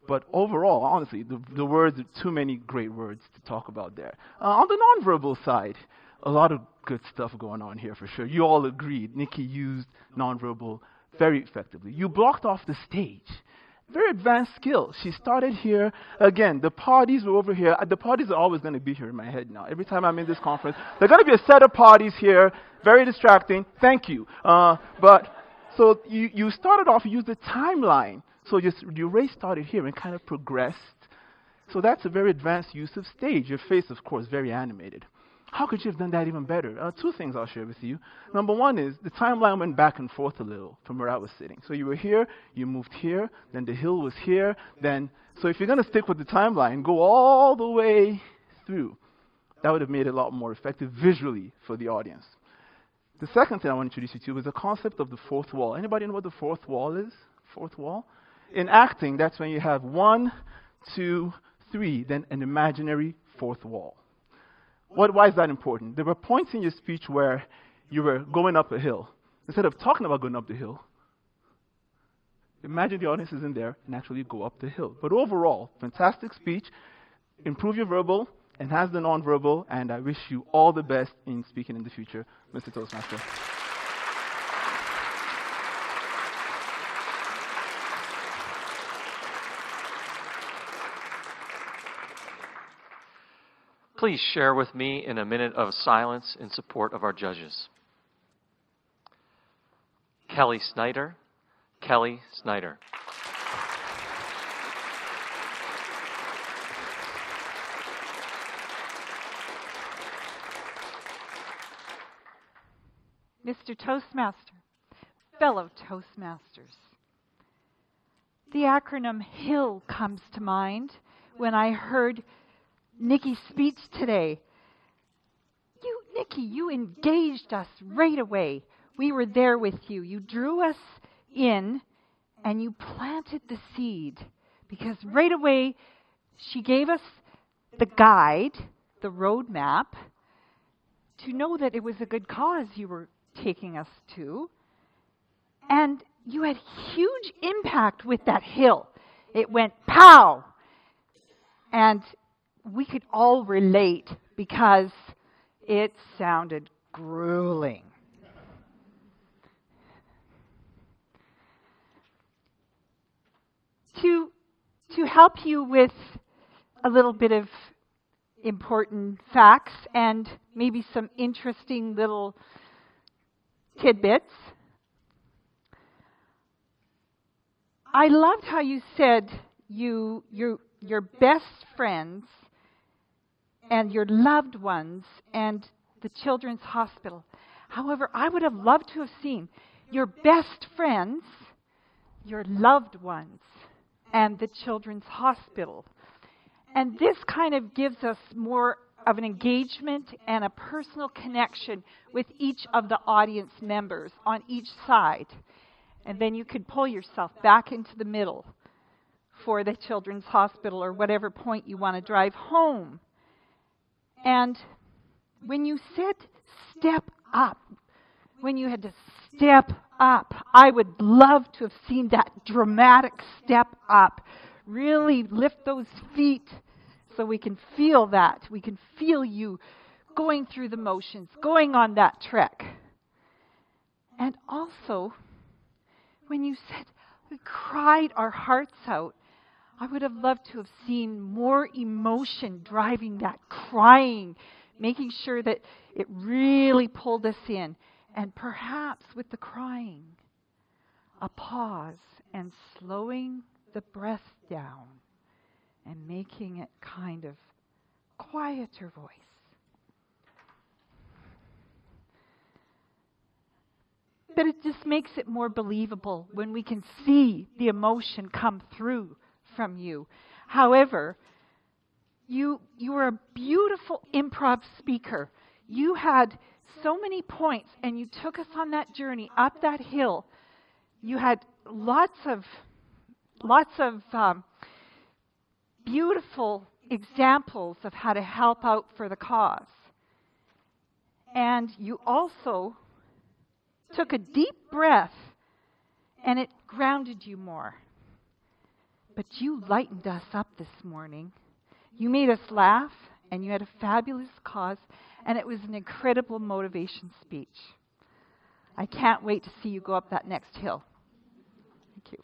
But overall, honestly, the words are too many great words to talk about there. On the nonverbal side, a lot of good stuff going on here for sure. You all agreed. Nikki used nonverbal very effectively. You blocked off the stage. Very advanced skill. She started here. Again, the parties were over here. The parties are always going to be here in my head now. Every time I'm in this conference, there's going to be a set of parties here. Very distracting. Thank you. So you started off, you used the timeline. So your race started here and kind of progressed. So that's a very advanced use of stage. Your face, of course, very animated. How could you have done that even better? 2 things I'll share with you. Number one is the timeline went back and forth a little from where I was sitting. So you were here, you moved here, then the hill was here. So if you're going to stick with the timeline, go all the way through. That would have made it a lot more effective visually for the audience. The second thing I want to introduce you to is the concept of the fourth wall. Anybody know what the fourth wall is? Fourth wall? In acting, that's when you have 1, 2, 3, then an imaginary fourth wall. Why is that important? There were points in your speech where you were going up a hill. Instead of talking about going up the hill, imagine the audience is in there and actually go up the hill. But overall, fantastic speech. Improve your verbal, enhance the nonverbal, and I wish you all the best in speaking in the future, Mr. Toastmaster. Please share with me in a minute of silence in support of our judges. Kelly Snider. Kelly Snider. Mr. Toastmaster, fellow Toastmasters. The acronym HILL comes to mind when I heard Nikki's speech today. Nikki, you engaged us right away. We were there with you. You drew us in and you planted the seed because right away she gave us the guide, the roadmap, to know that it was a good cause you were taking us to. And you had huge impact with that hill. It went pow! And we could all relate because it sounded grueling. To help you with a little bit of important facts and maybe some interesting little tidbits, I loved how you said your best friends and your loved ones and the Children's Hospital. However, I would have loved to have seen your best friends, your loved ones, and the Children's Hospital. And this kind of gives us more of an engagement and a personal connection with each of the audience members on each side. And then you could pull yourself back into the middle for the Children's Hospital or whatever point you want to drive home. And when you said step up, when you had to step up, I would love to have seen that dramatic step up. Really lift those feet so we can feel that. We can feel you going through the motions, going on that trek. And also, when you said we cried our hearts out, I would have loved to have seen more emotion driving that crying, making sure that it really pulled us in. And perhaps with the crying, a pause and slowing the breath down and making it kind of quieter voice. But it just makes it more believable when we can see the emotion come through from you. However, you were a beautiful improv speaker. You had so many points, and you took us on that journey up that hill. You had lots of beautiful examples of how to help out for the cause. And you also took a deep breath, and it grounded you more. But you lightened us up this morning. You made us laugh, and you had a fabulous cause, and it was an incredible motivation speech. I can't wait to see you go up that next hill. Thank you.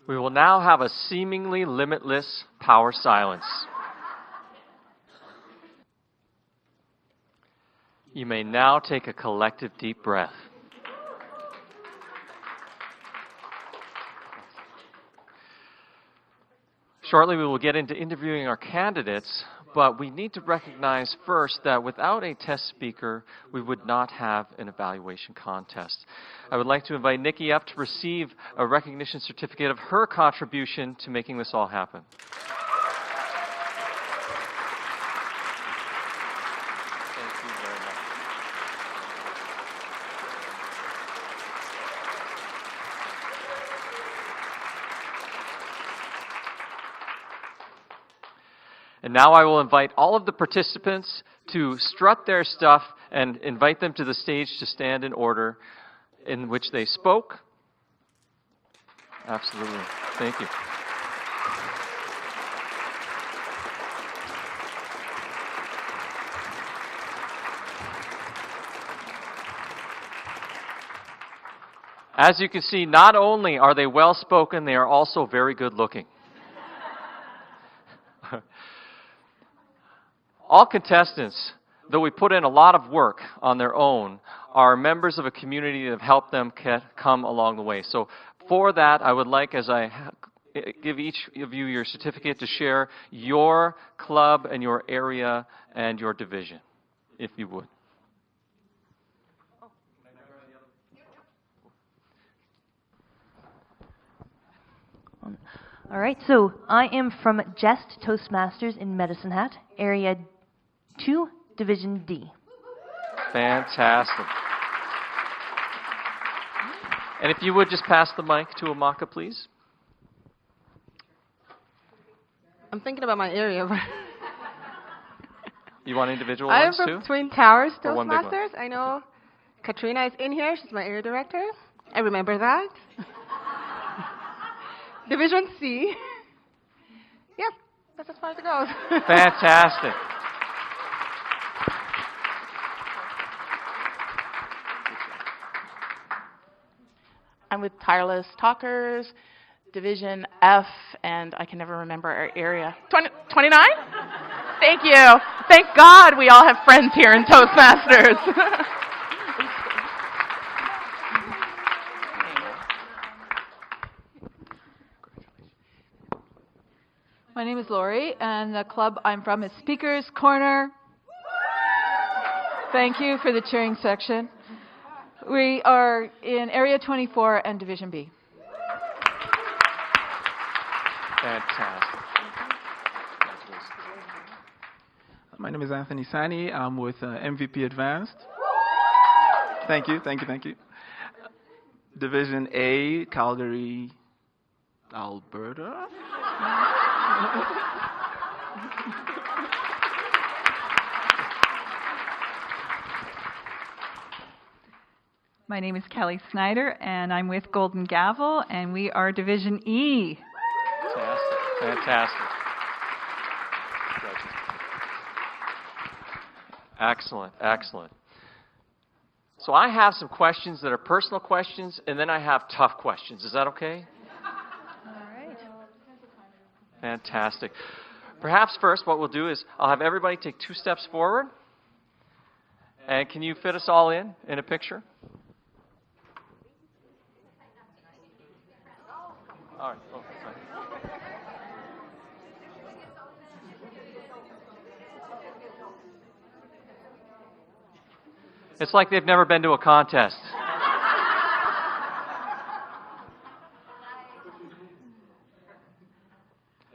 We will now have a seemingly limitless power silence. You may now take a collective deep breath. Shortly, we will get into interviewing our candidates, but we need to recognize first that without a test speaker, we would not have an evaluation contest. I would like to invite Nikki up to receive a recognition certificate of her contribution to making this all happen. Thank you very much. And now I will invite all of the participants to strut their stuff and invite them to the stage to stand in order in which they spoke. Absolutely. Thank you. As you can see, not only are they well-spoken, they are also very good-looking. All contestants, though we put in a lot of work on their own, are members of a community that have helped them come along the way. So for that, I would like, as I give each of you your certificate, to share your club and your area and your division, if you would. All right, so I am from Jest Toastmasters in Medicine Hat, Area 2, Division D. Fantastic. And if you would just pass the mic to Amaka, please. I'm thinking about my area. You want individual I'm ones from too? Twin Towers Or one big one? Toastmasters. I know Katrina is in here. She's my area director. I remember that. Division C. Yep, that's as far as it goes. Fantastic. I'm with Tireless Talkers, Division F, and I can never remember our area. 29? Thank you. Thank God we all have friends here in Toastmasters. My name is Lori, and the club I'm from is Speaker's Corner. Thank you for the cheering section. We are in Area 24 and Division B. Fantastic. My name is Anthony Sanni. I'm with MVP Advanced. Thank you. Division A, Calgary, Alberta. My name is Kelly Snider, and I'm with Golden Gavel, and we are Division E. Fantastic. Excellent. So I have some questions that are personal questions, and then I have tough questions. Is that okay? All right. Fantastic. Perhaps first what we'll do is I'll have everybody take 2 steps forward. And can you fit us all in a picture? All right. Oh, sorry. It's like they've never been to a contest.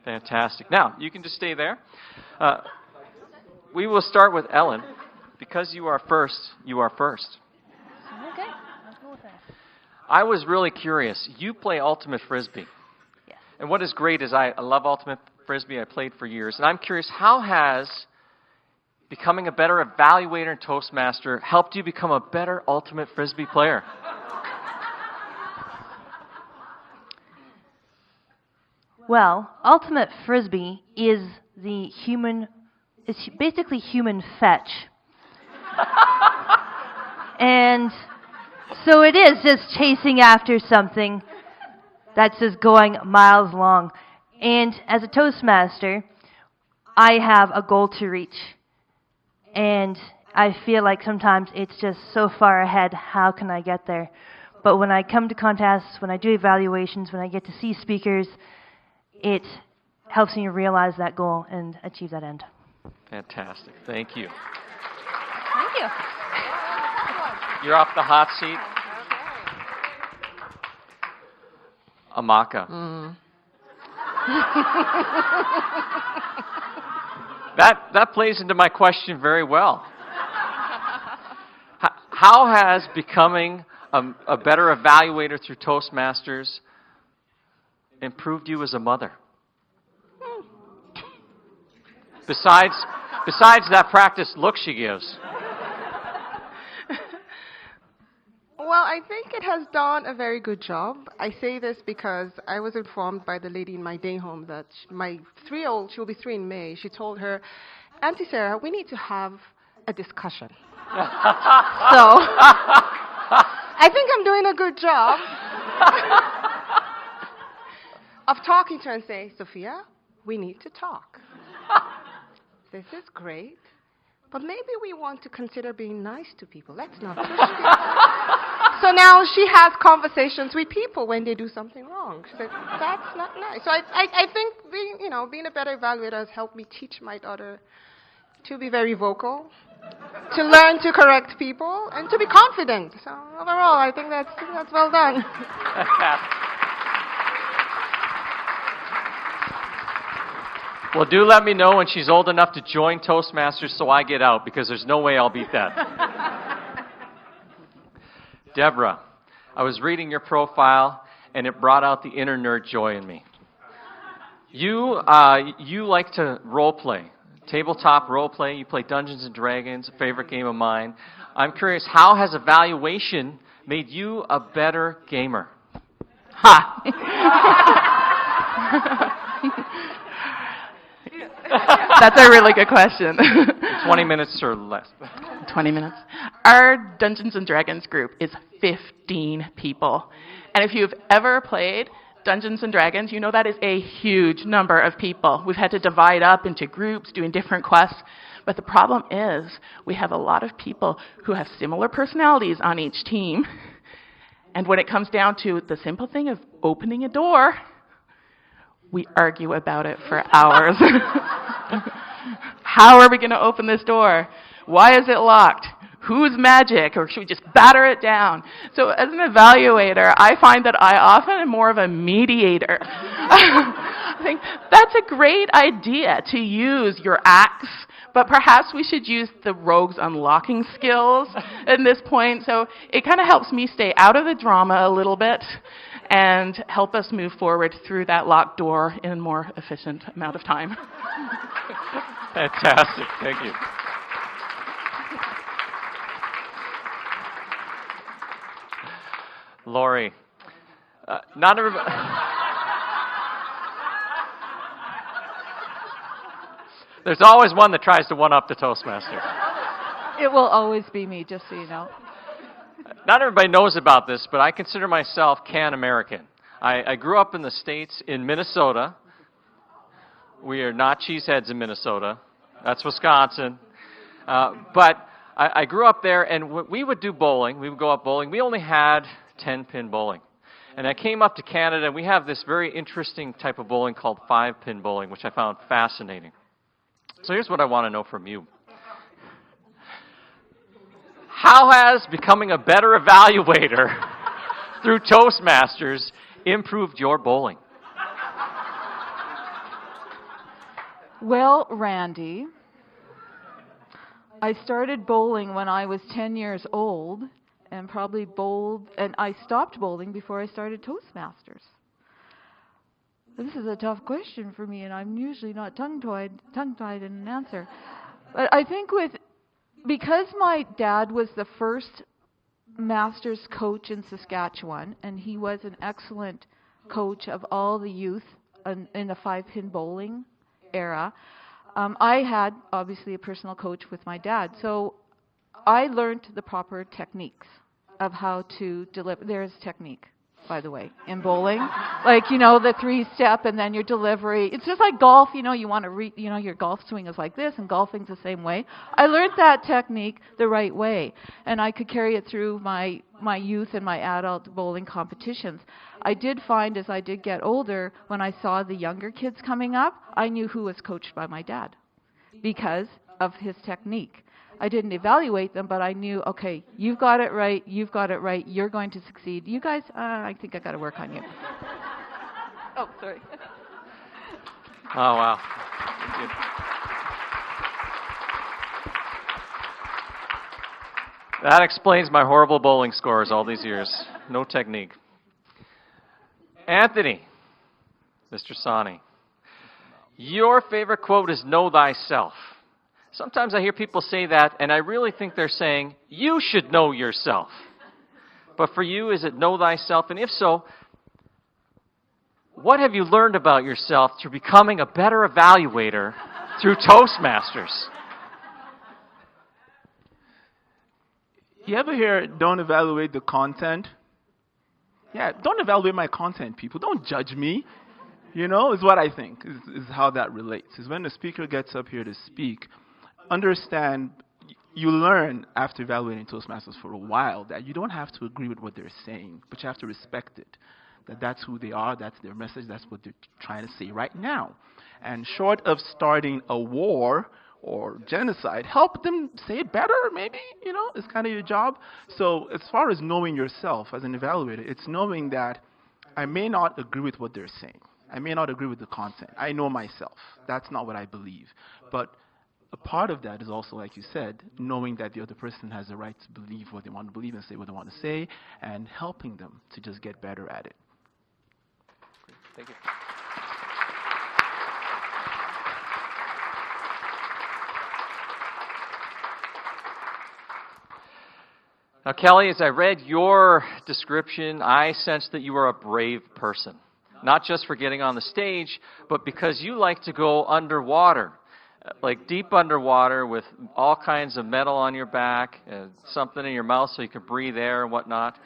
Fantastic. Now, you can just stay there. We will start with Ellen. Because you are first, you are first. Okay, I'll go with that. I was really curious. You play Ultimate Frisbee. Yes. And what is great is I love Ultimate Frisbee. I played for years. And I'm curious, how has becoming a better evaluator and Toastmaster helped you become a better Ultimate Frisbee player? Well, Ultimate Frisbee is basically human fetch. And so it is just chasing after something that's just going miles long. And as a Toastmaster, I have a goal to reach. And I feel like sometimes it's just so far ahead, how can I get there? But when I come to contests, when I do evaluations, when I get to see speakers, it helps me realize that goal and achieve that end. Fantastic. Thank you. Thank you. You're off the hot seat. Amaka. That plays into my question very well. How has becoming a better evaluator through Toastmasters improved you as a mother? Besides that practice look she gives. Well, I think it has done a very good job. I say this because I was informed by the lady in my day home that my 3-year-old, she will be 3 in May, she told her, Auntie Sarah, we need to have a discussion. So, I think I'm doing a good job of talking to her and say, Sophia, we need to talk. This is great, but maybe we want to consider being nice to people. Let's not push people. So now she has conversations with people when they do something wrong. She said, that's not nice. So I think being a better evaluator has helped me teach my daughter to be very vocal, to learn to correct people, and to be confident. So overall, I think that's well done. Well, do let me know when she's old enough to join Toastmasters so I get out, because there's no way I'll beat that. Deborah, I was reading your profile, and it brought out the inner nerd joy in me. You like to role play, tabletop role play. You play Dungeons & Dragons, a favorite game of mine. I'm curious, how has evaluation made you a better gamer? That's a really good question. 20 minutes or less. 20 minutes. Our Dungeons & Dragons group is 15 people. And if you've ever played Dungeons & Dragons, you know that is a huge number of people. We've had to divide up into groups doing different quests. But the problem is we have a lot of people who have similar personalities on each team. And when it comes down to the simple thing of opening a door, we argue about it for hours. How are we going to open this door? Why is it locked? Who's magic? Or should we just batter it down? So as an evaluator, I find that I often am more of a mediator. I think that's a great idea to use your axe, but perhaps we should use the rogue's unlocking skills at this point. So it kind of helps me stay out of the drama a little bit and help us move forward through that locked door in a more efficient amount of time. Fantastic. Thank you. Lori, not everybody... There's always one that tries to one-up the Toastmaster. It will always be me, just so you know. Not everybody knows about this, but I consider myself Can-American. I grew up in the States, in Minnesota. We are not cheeseheads in Minnesota. That's Wisconsin. But I grew up there, and we would do bowling. We would go up bowling. We only had 10-pin bowling. And I came up to Canada, and we have this very interesting type of bowling called 5-pin bowling, which I found fascinating. So here's what I want to know from you. How has becoming a better evaluator through Toastmasters improved your bowling? Well, Randy, I started bowling when I was 10 years old, and I stopped bowling before I started Toastmasters. This is a tough question for me, and I'm usually not tongue-tied in an answer. But I think because my dad was the first Masters coach in Saskatchewan, and he was an excellent coach of all the youth in the 5-pin bowling era, I had, obviously, a personal coach with my dad. So I learned the proper techniques of how to deliver. There's technique, by the way, in bowling. Like, the 3-step and then your delivery. It's just like golf, you want to your golf swing is like this, and golfing's the same way. I learned that technique the right way, and I could carry it through my youth and my adult bowling competitions. I did find as I did get older, when I saw the younger kids coming up, I knew who was coached by my dad because of his technique. I didn't evaluate them, but I knew, okay, you've got it right, you're going to succeed. You guys, I think I got to work on you. Oh, sorry. Oh, wow. That explains my horrible bowling scores all these years. No technique. Anthony, Mr. Sanni, your favorite quote is "Know thyself." Sometimes I hear people say that, and I really think they're saying, you should know yourself. But for you, is it know thyself? And if so, what have you learned about yourself through becoming a better evaluator through Toastmasters? You ever hear, don't evaluate the content? Yeah, don't evaluate my content, people. Don't judge me. You know, is what I think, is how that relates. Is when the speaker gets up here to speak, understand, you learn after evaluating Toastmasters for a while that you don't have to agree with what they're saying, but you have to respect it. That's who they are, that's their message, that's what they're trying to say right now. And short of starting a war or genocide, help them say it better, maybe, you know, it's kind of your job. So as far as knowing yourself as an evaluator, it's knowing that I may not agree with what they're saying. I may not agree with the content. I know myself. That's not what I believe. But a part of that is also, like you said, knowing that the other person has the right to believe what they want to believe and say what they want to say, and helping them to just get better at it. Thank you. Now, Kelly, as I read your description, I sensed that you are a brave person. Not just for getting on the stage, but because you like to go underwater, like deep underwater with all kinds of metal on your back, something in your mouth so you can breathe air and whatnot.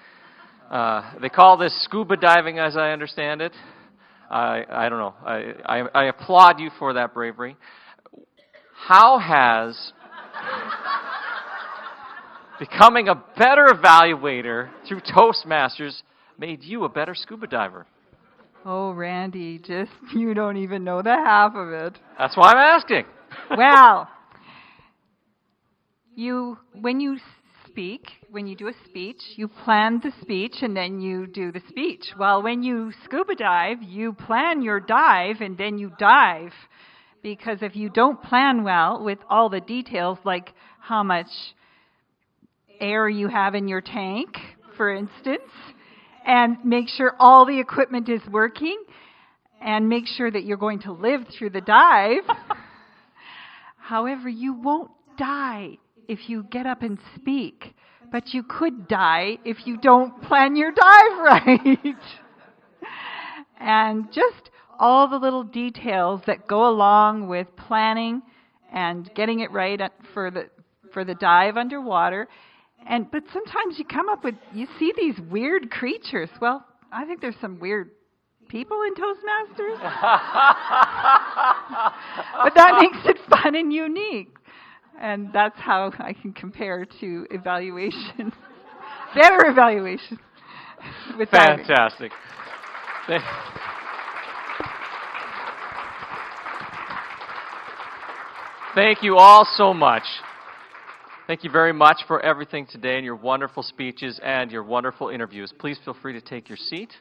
They call this scuba diving, as I understand it. I don't know. I applaud you for that bravery. How has becoming a better evaluator through Toastmasters made you a better scuba diver? Oh, Randy, just you don't even know the half of it. That's why I'm asking. Well, when you speak, when you do a speech, you plan the speech and then you do the speech. Well, when you scuba dive, you plan your dive and then you dive. Because if you don't plan well with all the details, like how much air you have in your tank, for instance, and make sure all the equipment is working, and make sure that you're going to live through the dive. However, you won't die if you get up and speak, but you could die if you don't plan your dive right. And just all the little details that go along with planning and getting it right for the dive underwater. But sometimes you come up with, you see these weird creatures. Well, I think there's some weird people in Toastmasters. But that makes it fun and unique. And that's how I can compare to evaluation. Better evaluation. With Fantastic. Thank you all so much. Thank you very much for everything today and your wonderful speeches and your wonderful interviews. Please feel free to take your seat.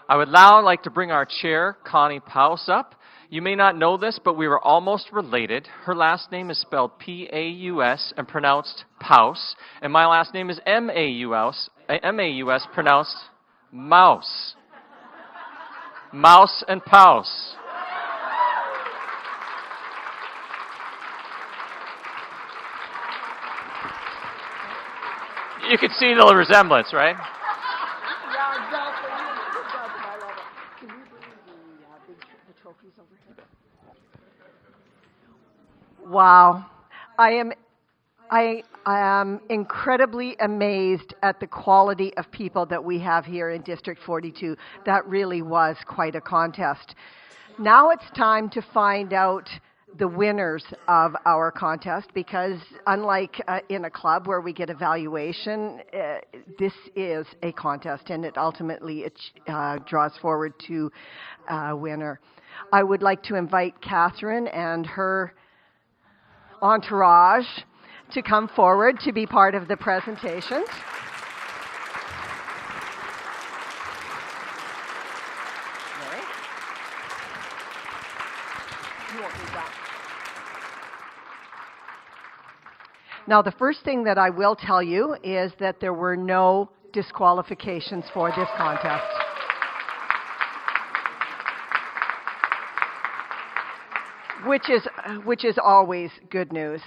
I would now like to bring our chair, Connie Paus, up. You may not know this, but we were almost related. Her last name is spelled P-A-U-S and pronounced Paus, and my last name is M-A-U-S, pronounced Mouse. Mouse and Paus. You can see the resemblance, right? Yeah, exactly. I love it. Can you bring the trophies over here? Wow. I am incredibly amazed at the quality of people that we have here in District 42. That really was quite a contest. Now it's time to find out the winners of our contest, because unlike in a club where we get evaluation, this is a contest, and it ultimately draws forward to a winner. I would like to invite Catherine and her entourage to come forward to be part of the presentation. Now, the first thing that I will tell you is that there were no disqualifications for this contest. Which is always good news.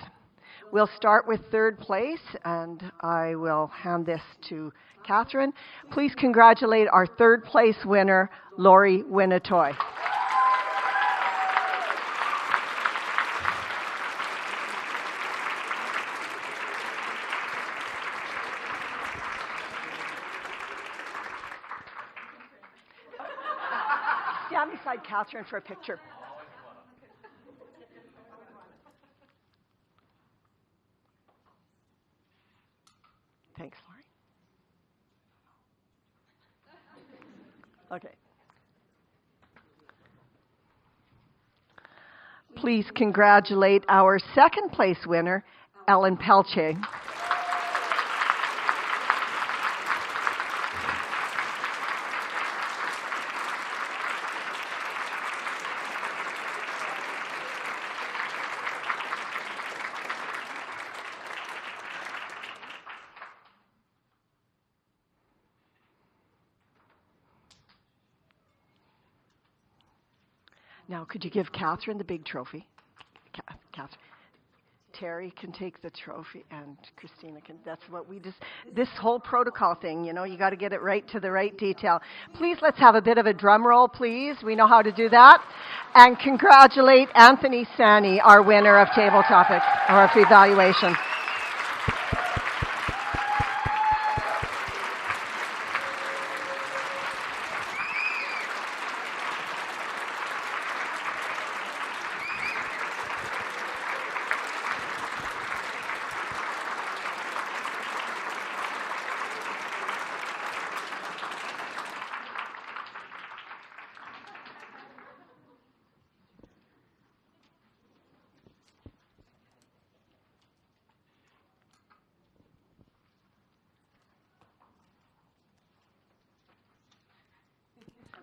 We'll start with third place, and I will hand this to Catherine. Please congratulate our third place winner, Lori Winnitowy. Stand beside Catherine for a picture. Thanks, Lori. Okay. Please congratulate our second place winner, Ellen Pelletier. Now, could you give Catherine the big trophy? Catherine. Terry can take the trophy, and Christina can. That's what we just, this whole protocol thing, you know, you got to get it right to the right detail. Please, let's have a bit of a drum roll, please. We know how to do that. And congratulate Anthony Sanni, our winner of Table Topics, or of Evaluation.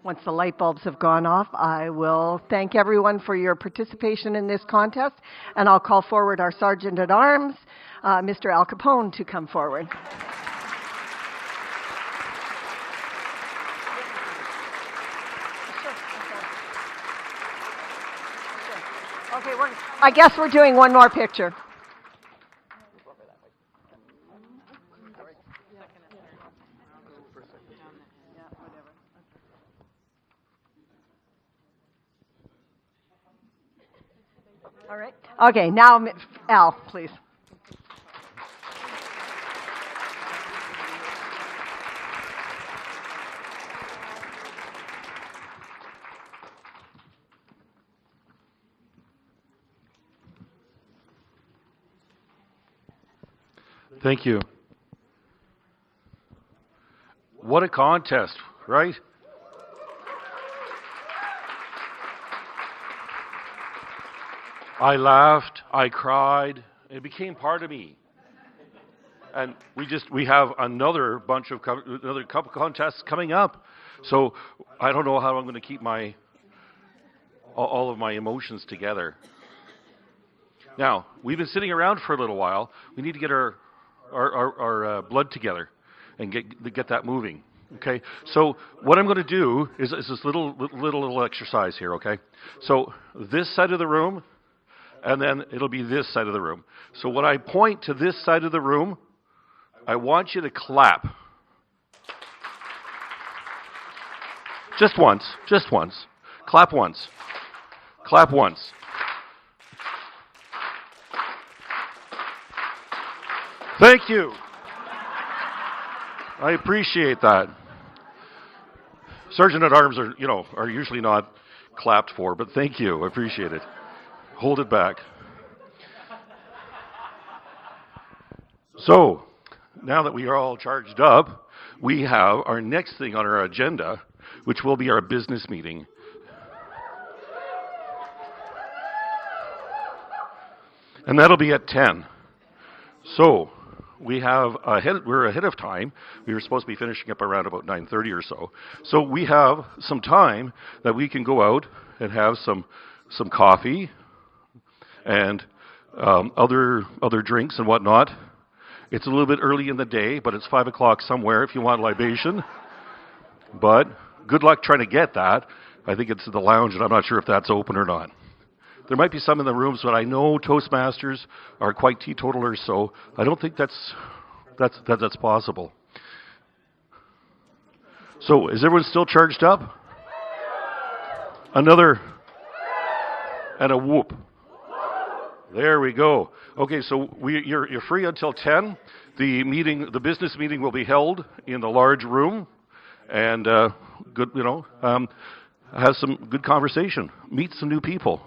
Once the light bulbs have gone off, I will thank everyone for your participation in this contest, and I'll call forward our Sergeant at Arms, Mr. Al Capone, to come forward. Okay, I guess we're doing one more picture. All right. Okay, now, Al, please. Thank you. What a contest, right? I laughed, I cried, it became part of me. And we have another bunch of another couple contests coming up. So I don't know how I'm going to keep all of my emotions together. Now, we've been sitting around for a little while. We need to get our blood together and get that moving. Okay, so what I'm going to do is this little exercise here. Okay, so this side of the room, and then it'll be this side of the room. So when I point to this side of the room, I want you to clap. Just once. Clap once. Clap once. Thank you. I appreciate that. Sergeant at Arms are usually not clapped for, but thank you. I appreciate it. Hold it back. So, now that we are all charged up, we have our next thing on our agenda, which will be our business meeting. And that'll be at 10. So, we're ahead of time. We were supposed to be finishing up around about 9:30 or so. So we have some time that we can go out and have some coffee and other drinks and whatnot. It's a little bit early in the day, but it's 5 o'clock somewhere if you want libation. But good luck trying to get that. I think it's the lounge, and I'm not sure if that's open or not. There might be some in the rooms, but I know Toastmasters are quite teetotalers, so I don't think that's possible. So, is everyone still charged up? Another, and a whoop. There we go. Okay, so you're free until 10. The business meeting will be held in the large room, and have some good conversation. Meet some new people.